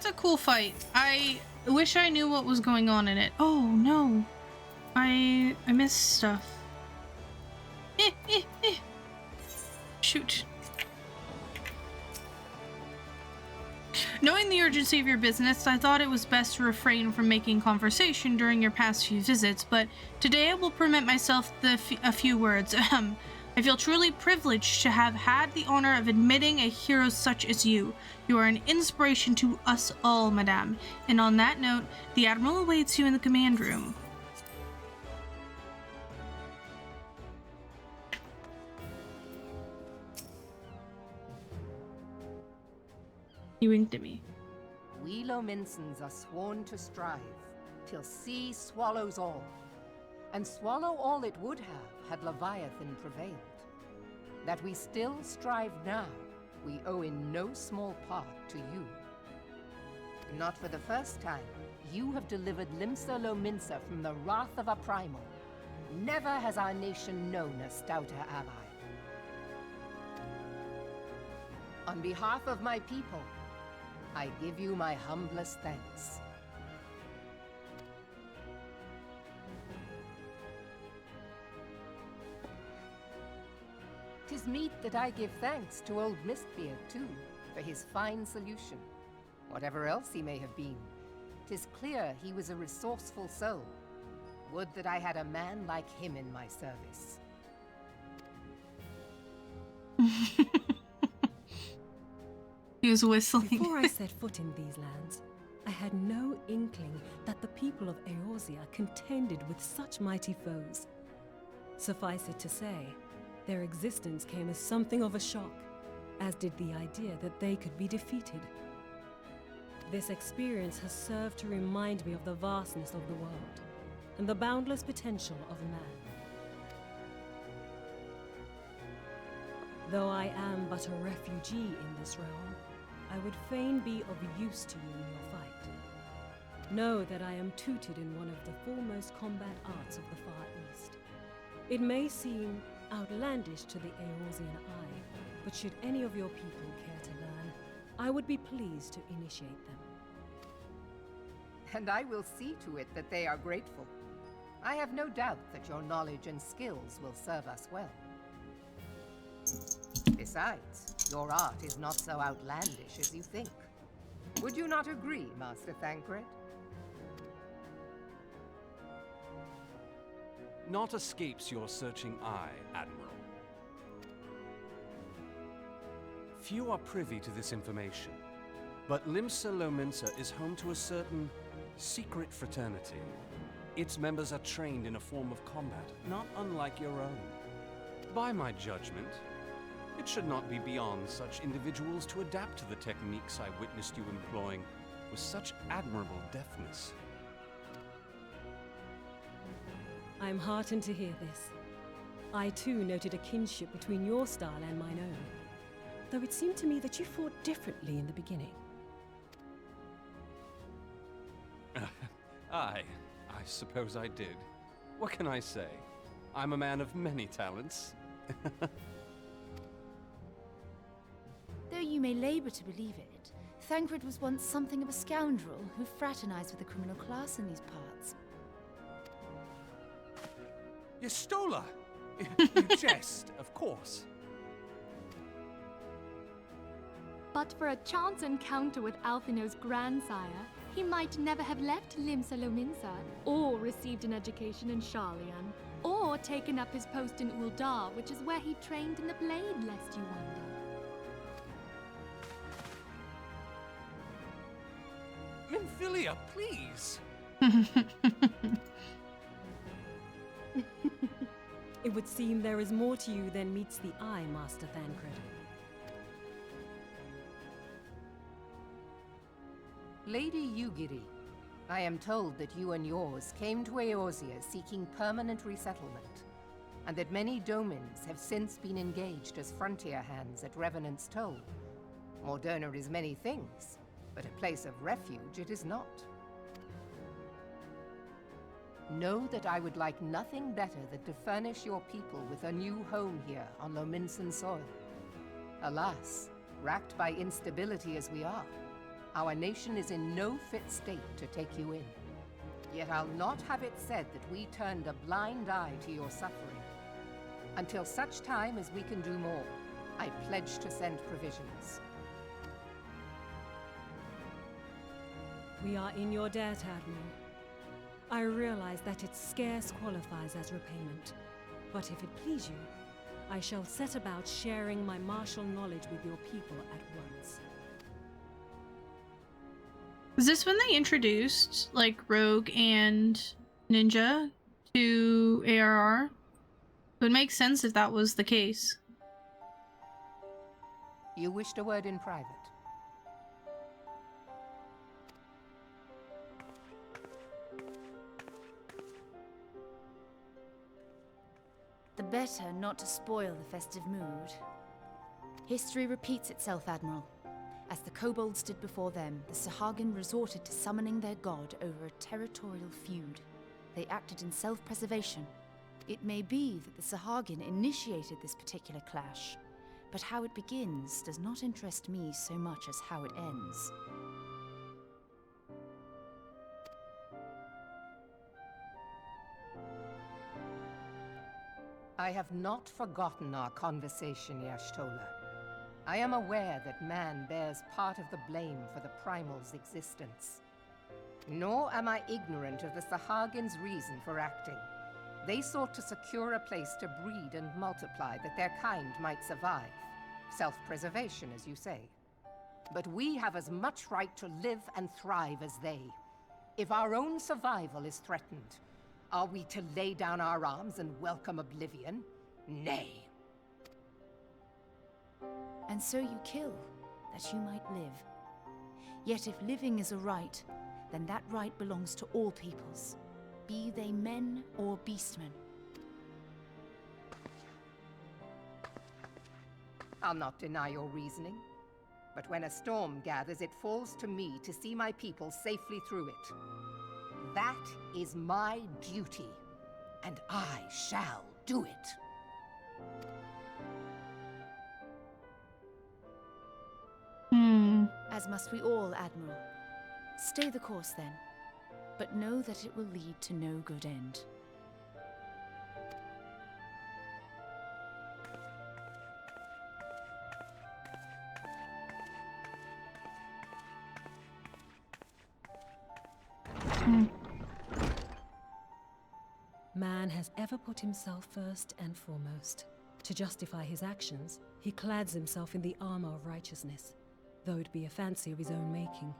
A: That's a cool fight. I wish I knew what was going on in it. Oh no. I missed stuff. Shoot. Knowing the urgency of your business, I thought it was best to refrain from making conversation during your past few visits, but today I will permit myself a few words. I feel truly privileged to have had the honor of admitting a hero such as you. You are an inspiration to us all, madame. And on that note, the Admiral awaits you in the command room. He winked at me.
D: We Lominsons are sworn to strive, till sea swallows all. And swallow all it would have had Leviathan prevailed. That we still strive now, we owe in no small part to you. Not for the first time, you have delivered Limsa Lominsa from the wrath of a primal. Never has our nation known a stouter ally. On behalf of my people, I give you my humblest thanks. 'Tis meet that I give thanks to old Mistbeard, too, for his fine solution. Whatever else he may have been, 'tis clear he was a resourceful soul. Would that I had a man like him in my service.
A: He was whistling.
H: Before I set foot in these lands, I had no inkling that the people of Eorzea contended with such mighty foes. Suffice it to say, their existence came as something of a shock, as did the idea that they could be defeated. This experience has served to remind me of the vastness of the world, and the boundless potential of man. Though I am but a refugee in this realm, I would fain be of use to you in your fight. Know that I am tutored in one of the foremost combat arts of the Far East. It may seem outlandish to the Eorzean eye, but should any of your people care to learn, I would be pleased to initiate them.
D: And I will see to it that they are grateful. I have no doubt that your knowledge and skills will serve us well. Besides, your art is not so outlandish as you think. Would you not agree, Master Thancred?
C: Naught escapes your searching eye, Admiral. Few are privy to this information, but Limsa Lominsa is home to a certain secret fraternity. Its members are trained in a form of combat, not unlike your own. By my judgment, it should not be beyond such individuals to adapt to the techniques I witnessed you employing with such admirable deftness.
H: I am heartened to hear this. I too noted a kinship between your style and mine own, though it seemed to me that you fought differently in the beginning.
C: I suppose I did. What can I say? I'm a man of many talents.
B: Though you may labor to believe it, Thancred was once something of a scoundrel who fraternized with the criminal class in these parts.
C: Yestola! You jest, of course.
F: But for a chance encounter with Alphino's grandsire, he might never have left Limsa Lominsa, or received an education in Sharlayan, or taken up his post in Uldar, which is where he trained in the blade, lest you wonder.
C: Minfilia, please!
H: It would seem there is more to you than meets the eye, Master Thancred.
D: Lady Yugiri, I am told that you and yours came to Eorzea seeking permanent resettlement, and that many domins have since been engaged as frontier hands at Revenant's Toll. Morderna is many things, but a place of refuge it is not. Know that I would like nothing better than to furnish your people with a new home here on Lominsan soil. Alas, racked by instability as we are, Our nation is in no fit state to take you in. Yet I'll not have it said that we turned a blind eye to your suffering. Until such time as we can do more, I pledge to send provisions.
H: We are in your debt, Admiral. I realize that it scarce qualifies as repayment, but if it please you, I shall set about sharing my martial knowledge with your people at once.
A: Was this when they introduced, like, Rogue and Ninja to ARR? It would make sense if that was the case.
D: You wished a word in private.
B: The better not to spoil the festive mood. History repeats itself, Admiral. As the kobolds did before them, the Sahagin resorted to summoning their god over a territorial feud. They acted in self-preservation. It may be that the Sahagin initiated this particular clash, but how it begins does not interest me so much as how it ends.
D: I have not forgotten our conversation, Y'shtola. I am aware that man bears part of the blame for the Primal's existence. Nor am I ignorant of the Sahagins' reason for acting. They sought to secure a place to breed and multiply that their kind might survive. Self-preservation, as you say. But we have as much right to live and thrive as they. If our own survival is threatened, are we to lay down our arms and welcome oblivion? Nay.
B: And so you kill, that you might live. Yet if living is a right, then that right belongs to all peoples, be they men or beastmen.
D: I'll not deny your reasoning, but when a storm gathers, it falls to me to see my people safely through it. That is my duty, and I shall do it.
B: As must we all, Admiral. Stay the course, then, but know that it will lead to no good end.
H: Man has ever put himself first and foremost. To justify his actions, he clads himself in the armor of righteousness, though it be a fancy of his own making.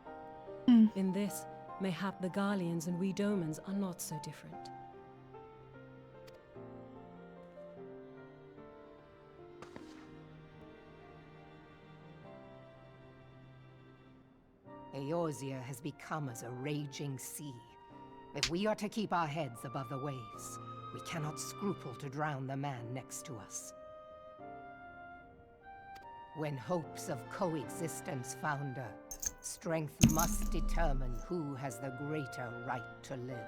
H: In this, mayhap the Garleans and we Domans are not so different.
D: Eorzea has become as a raging sea. If we are to keep our heads above the waves, we cannot scruple to drown the man next to us. When hopes of coexistence founder, strength must determine who has the greater right to live.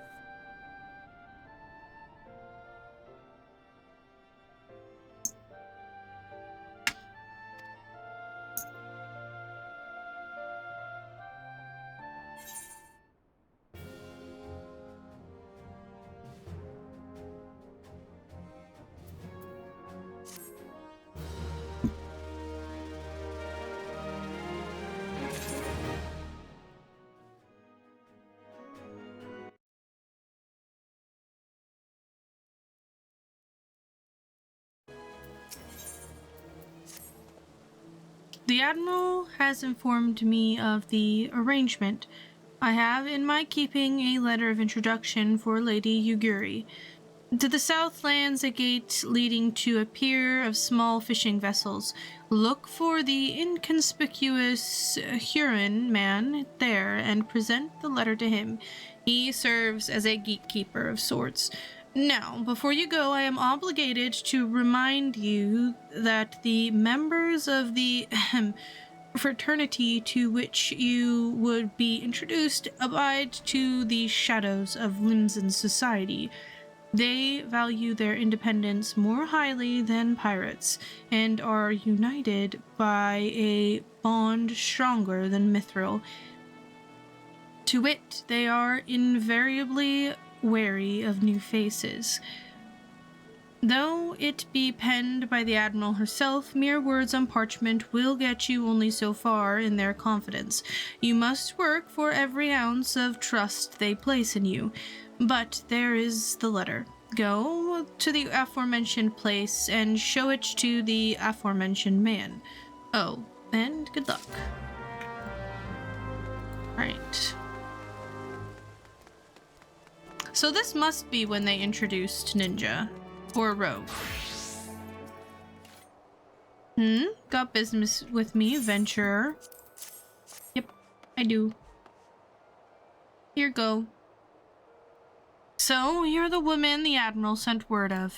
A: The Admiral has informed me of the arrangement. I have in my keeping a letter of introduction for Lady Yuguri. To the south lands a gate leading to a pier of small fishing vessels. Look for the inconspicuous Huron man there and present the letter to him. He serves as a gatekeeper of sorts. Now, before you go, I am obligated to remind you that the members of the fraternity to which you would be introduced abide to the shadows of Limsan society. They value their independence more highly than pirates, and are united by a bond stronger than mithril. To wit, they are invariably wary of new faces. Though it be penned by the Admiral herself, mere words on parchment will get you only so far in their confidence. You must work for every ounce of trust they place in you. But there is the letter. Go to the aforementioned place and show it to the aforementioned man. Oh, and good luck. Right. So this must be when they introduced Ninja. Or Rogue. Got business with me, adventurer? Yep, I do. Here go. So, you're the woman the Admiral sent word of.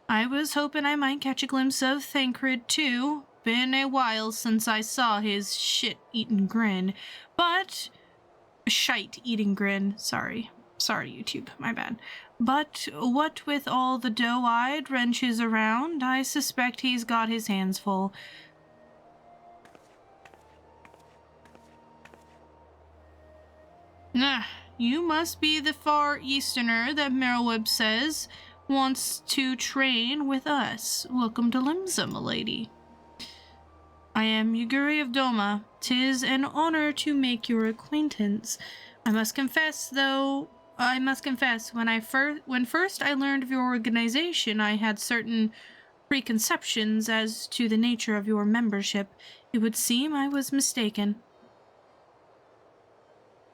A: I was hoping I might catch a glimpse of Thancred too. Been a while since I saw his shit-eating grin. But... shite-eating grin, sorry. Sorry, YouTube, my bad. But what with all the doe-eyed wrenches around, I suspect he's got his hands full. You must be the Far Easterner that Merylweb says wants to train with us. Welcome to Limsa, milady. I am Yuguri of Doma. 'Tis an honor to make your acquaintance. I must confess, when first I learned of your organization, I had certain preconceptions as to the nature of your membership. It would seem I was mistaken.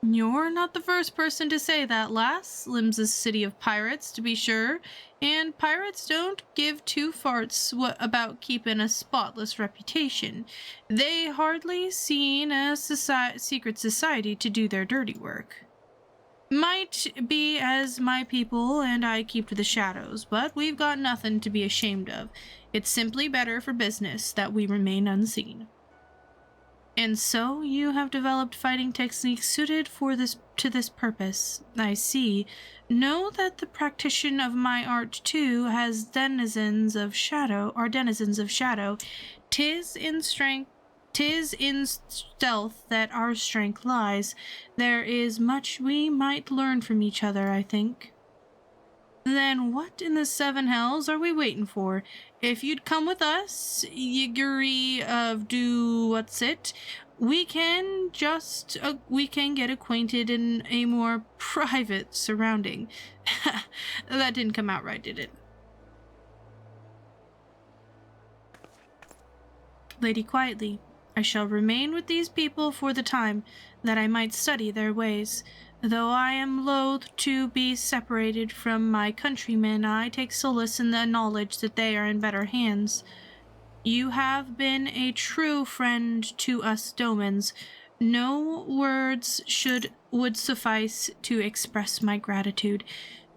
A: You're not the first person to say that, lass. Lim's a city of pirates, to be sure, and pirates don't give two farts about keeping a spotless reputation. They hardly seen a secret society to do their dirty work. Might be as my people and I keep to the shadows, but we've got nothing to be ashamed of. It's simply better for business that we remain unseen. And so you have developed fighting techniques suited to this purpose. I see. Know that the practitioner of my art too has denizens of shadow. 'Tis in stealth that our strength lies. There is much we might learn from each other, I think. Then what in the seven hells are we waiting for? If you'd come with us, Yiguri of we can get acquainted in a more private surrounding. That didn't come out right, did it? Lady, quietly. I shall remain with these people for the time, that I might study their ways. Though I am loath to be separated from my countrymen, I take solace in the knowledge that they are in better hands. You have been a true friend to us Domans. No words would suffice to express my gratitude.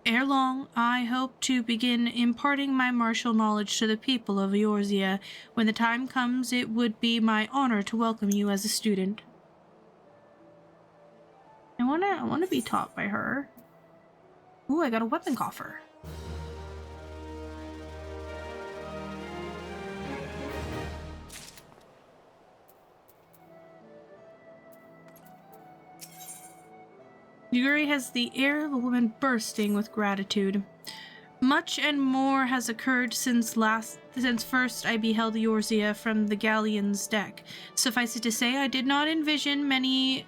A: Ere long, I hope to begin imparting my martial knowledge to the people of Eorzea. When the time comes, it would be my honor to welcome you as a student. I wanna be taught by her. Ooh, I got a weapon coffer. Yuri has the air of a woman bursting with gratitude. Much and more has occurred since first I beheld Eorzea from the galleon's deck. Suffice it to say, I did not envision many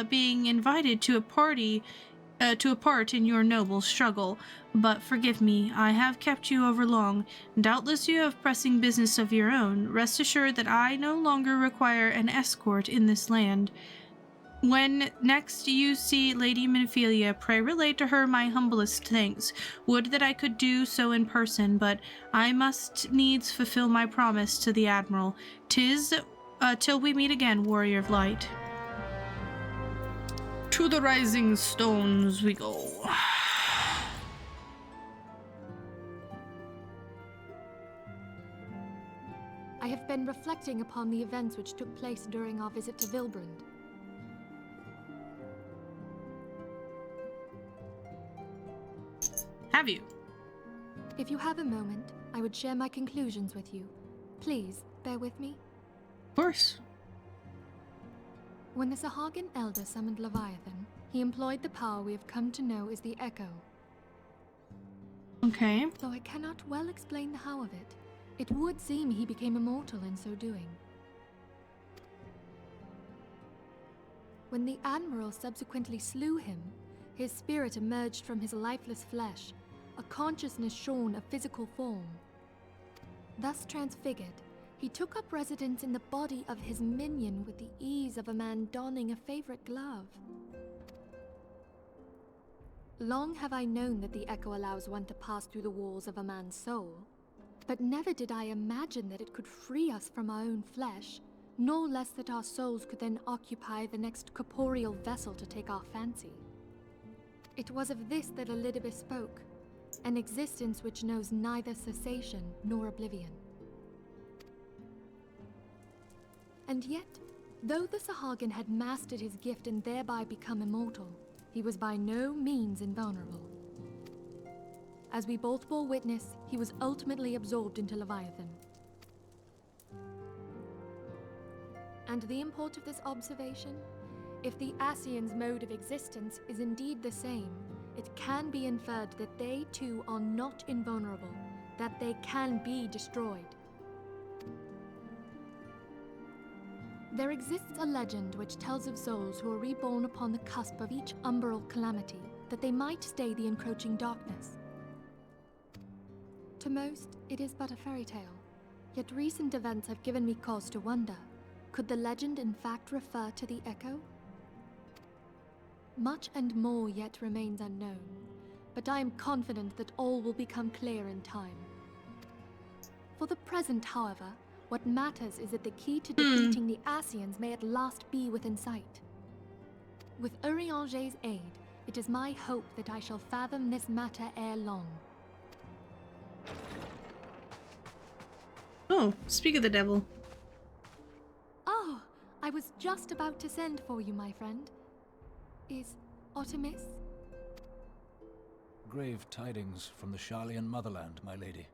A: being invited to a part in your noble struggle. But forgive me, I have kept you over long. Doubtless you have pressing business of your own. Rest assured that I no longer require an escort in this land. When next you see Lady Minfilia, pray relate to her my humblest thanks. Would that I could do so in person, but I must needs fulfill my promise to the Admiral. 'Tis till we meet again, Warrior of Light. To the Rising Stones we go.
F: I have been reflecting upon the events which took place during our visit to Vilbrand.
A: Have you?
F: If you have a moment, I would share my conclusions with you. Please, bear with me.
A: Of course.
F: When the Sahagin Elder summoned Leviathan, he employed the power we have come to know as the Echo.
A: Okay.
F: Though I cannot well explain the how of it, it would seem he became immortal in so doing. When the Admiral subsequently slew him, his spirit emerged from his lifeless flesh, a consciousness shorn of physical form. Thus transfigured, he took up residence in the body of his minion with the ease of a man donning a favorite glove. Long have I known that the Echo allows one to pass through the walls of a man's soul, but never did I imagine that it could free us from our own flesh, nor less that our souls could then occupy the next corporeal vessel to take our fancy. It was of this that Elizabeth spoke, an existence which knows neither cessation nor oblivion. And yet, though the Sahagin had mastered his gift and thereby become immortal, he was by no means invulnerable. As we both bore witness, he was ultimately absorbed into Leviathan. And the import of this observation? If the Ascians' mode of existence is indeed the same, it can be inferred that they too are not invulnerable, that they can be destroyed. There exists a legend which tells of souls who are reborn upon the cusp of each umbral calamity, that they might stay the encroaching darkness. To most, it is but a fairy tale, yet recent events have given me cause to wonder, could the legend in fact refer to the Echo? Much and more yet remains unknown, but I am confident that all will become clear in time. For the present, however, what matters is that the key to defeating the Ascians may at last be within sight. With Urianger's aid, it is my hope that I shall fathom this matter ere long.
A: Oh, speak of the devil.
F: Oh, I was just about to send for you, my friend. Is Artemis?
I: Grave tidings from the Sharlayan motherland, my lady.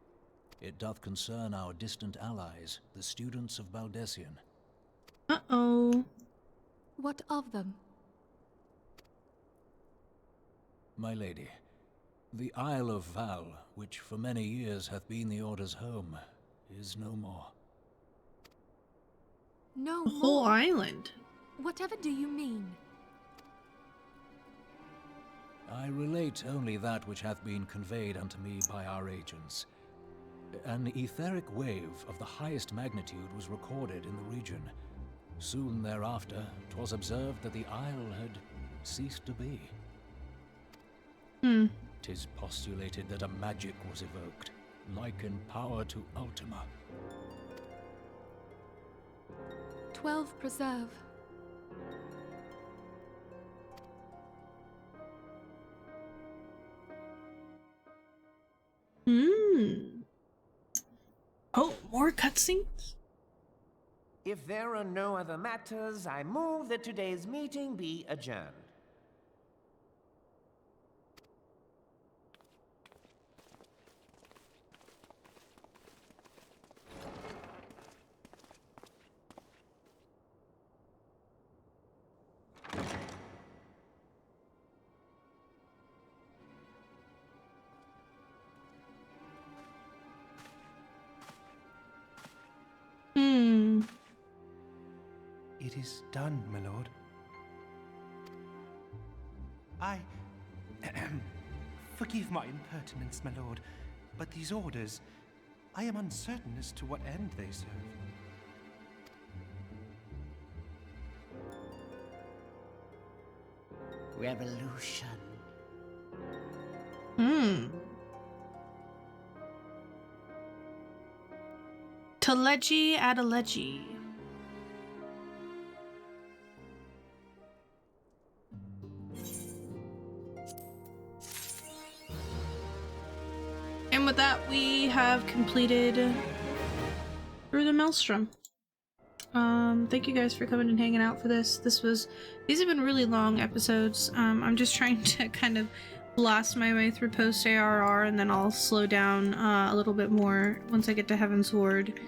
I: It doth concern our distant allies, the students of Baldessian.
A: Uh-oh.
F: What of them?
I: My lady, the Isle of Val, which for many years hath been the Order's home, is no more.
F: No
A: The
F: more?
A: whole island.
F: Whatever do you mean?
I: I relate only that which hath been conveyed unto me by our agents. An etheric wave of the highest magnitude was recorded in the region. Soon thereafter, 'twas observed that the isle had ceased to be. 'Tis postulated that a magic was evoked, like in power to Ultima.
F: 12 preserve.
A: Oh, more cutscenes?
E: If there are no other matters, I move that today's meeting be adjourned.
J: It is done, my lord. Forgive my impertinence, my lord, but these orders, I am uncertain as to what end they serve.
E: Revolution.
A: Telegy Adelegy. And with that, we have completed Through the Maelstrom. Thank you guys for coming and hanging out for this. These have been really long episodes. I'm just trying to kind of blast my way through post ARR, and then I'll slow down a little bit more once I get to Heaven's Ward.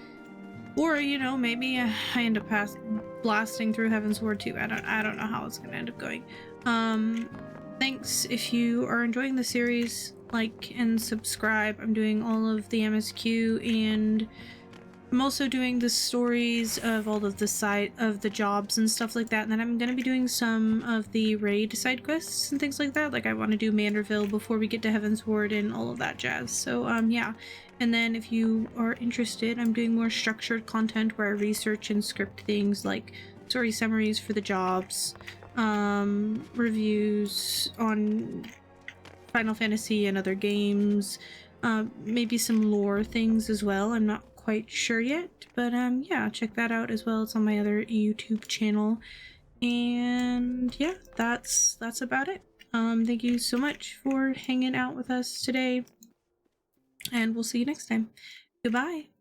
A: Or, you know, maybe I end up blasting through Heaven's Ward 2. I don't know how it's gonna end up going. Thanks if you are enjoying the series, like and subscribe. I'm doing all of the MSQ, and I'm also doing the stories of all of the side of the jobs and stuff like that. And then I'm gonna be doing some of the raid side quests and things like that. Like I want to do Manderville before we get to Heaven's Ward and all of that jazz. So yeah. And then if you are interested, I'm doing more structured content where I research and script things like story summaries for the jobs, reviews on Final Fantasy and other games, maybe some lore things as well. I'm not quite sure yet, but yeah, check that out as well. It's on my other YouTube channel. And yeah, that's about it. Thank you so much for hanging out with us today, and we'll see you next time. Goodbye.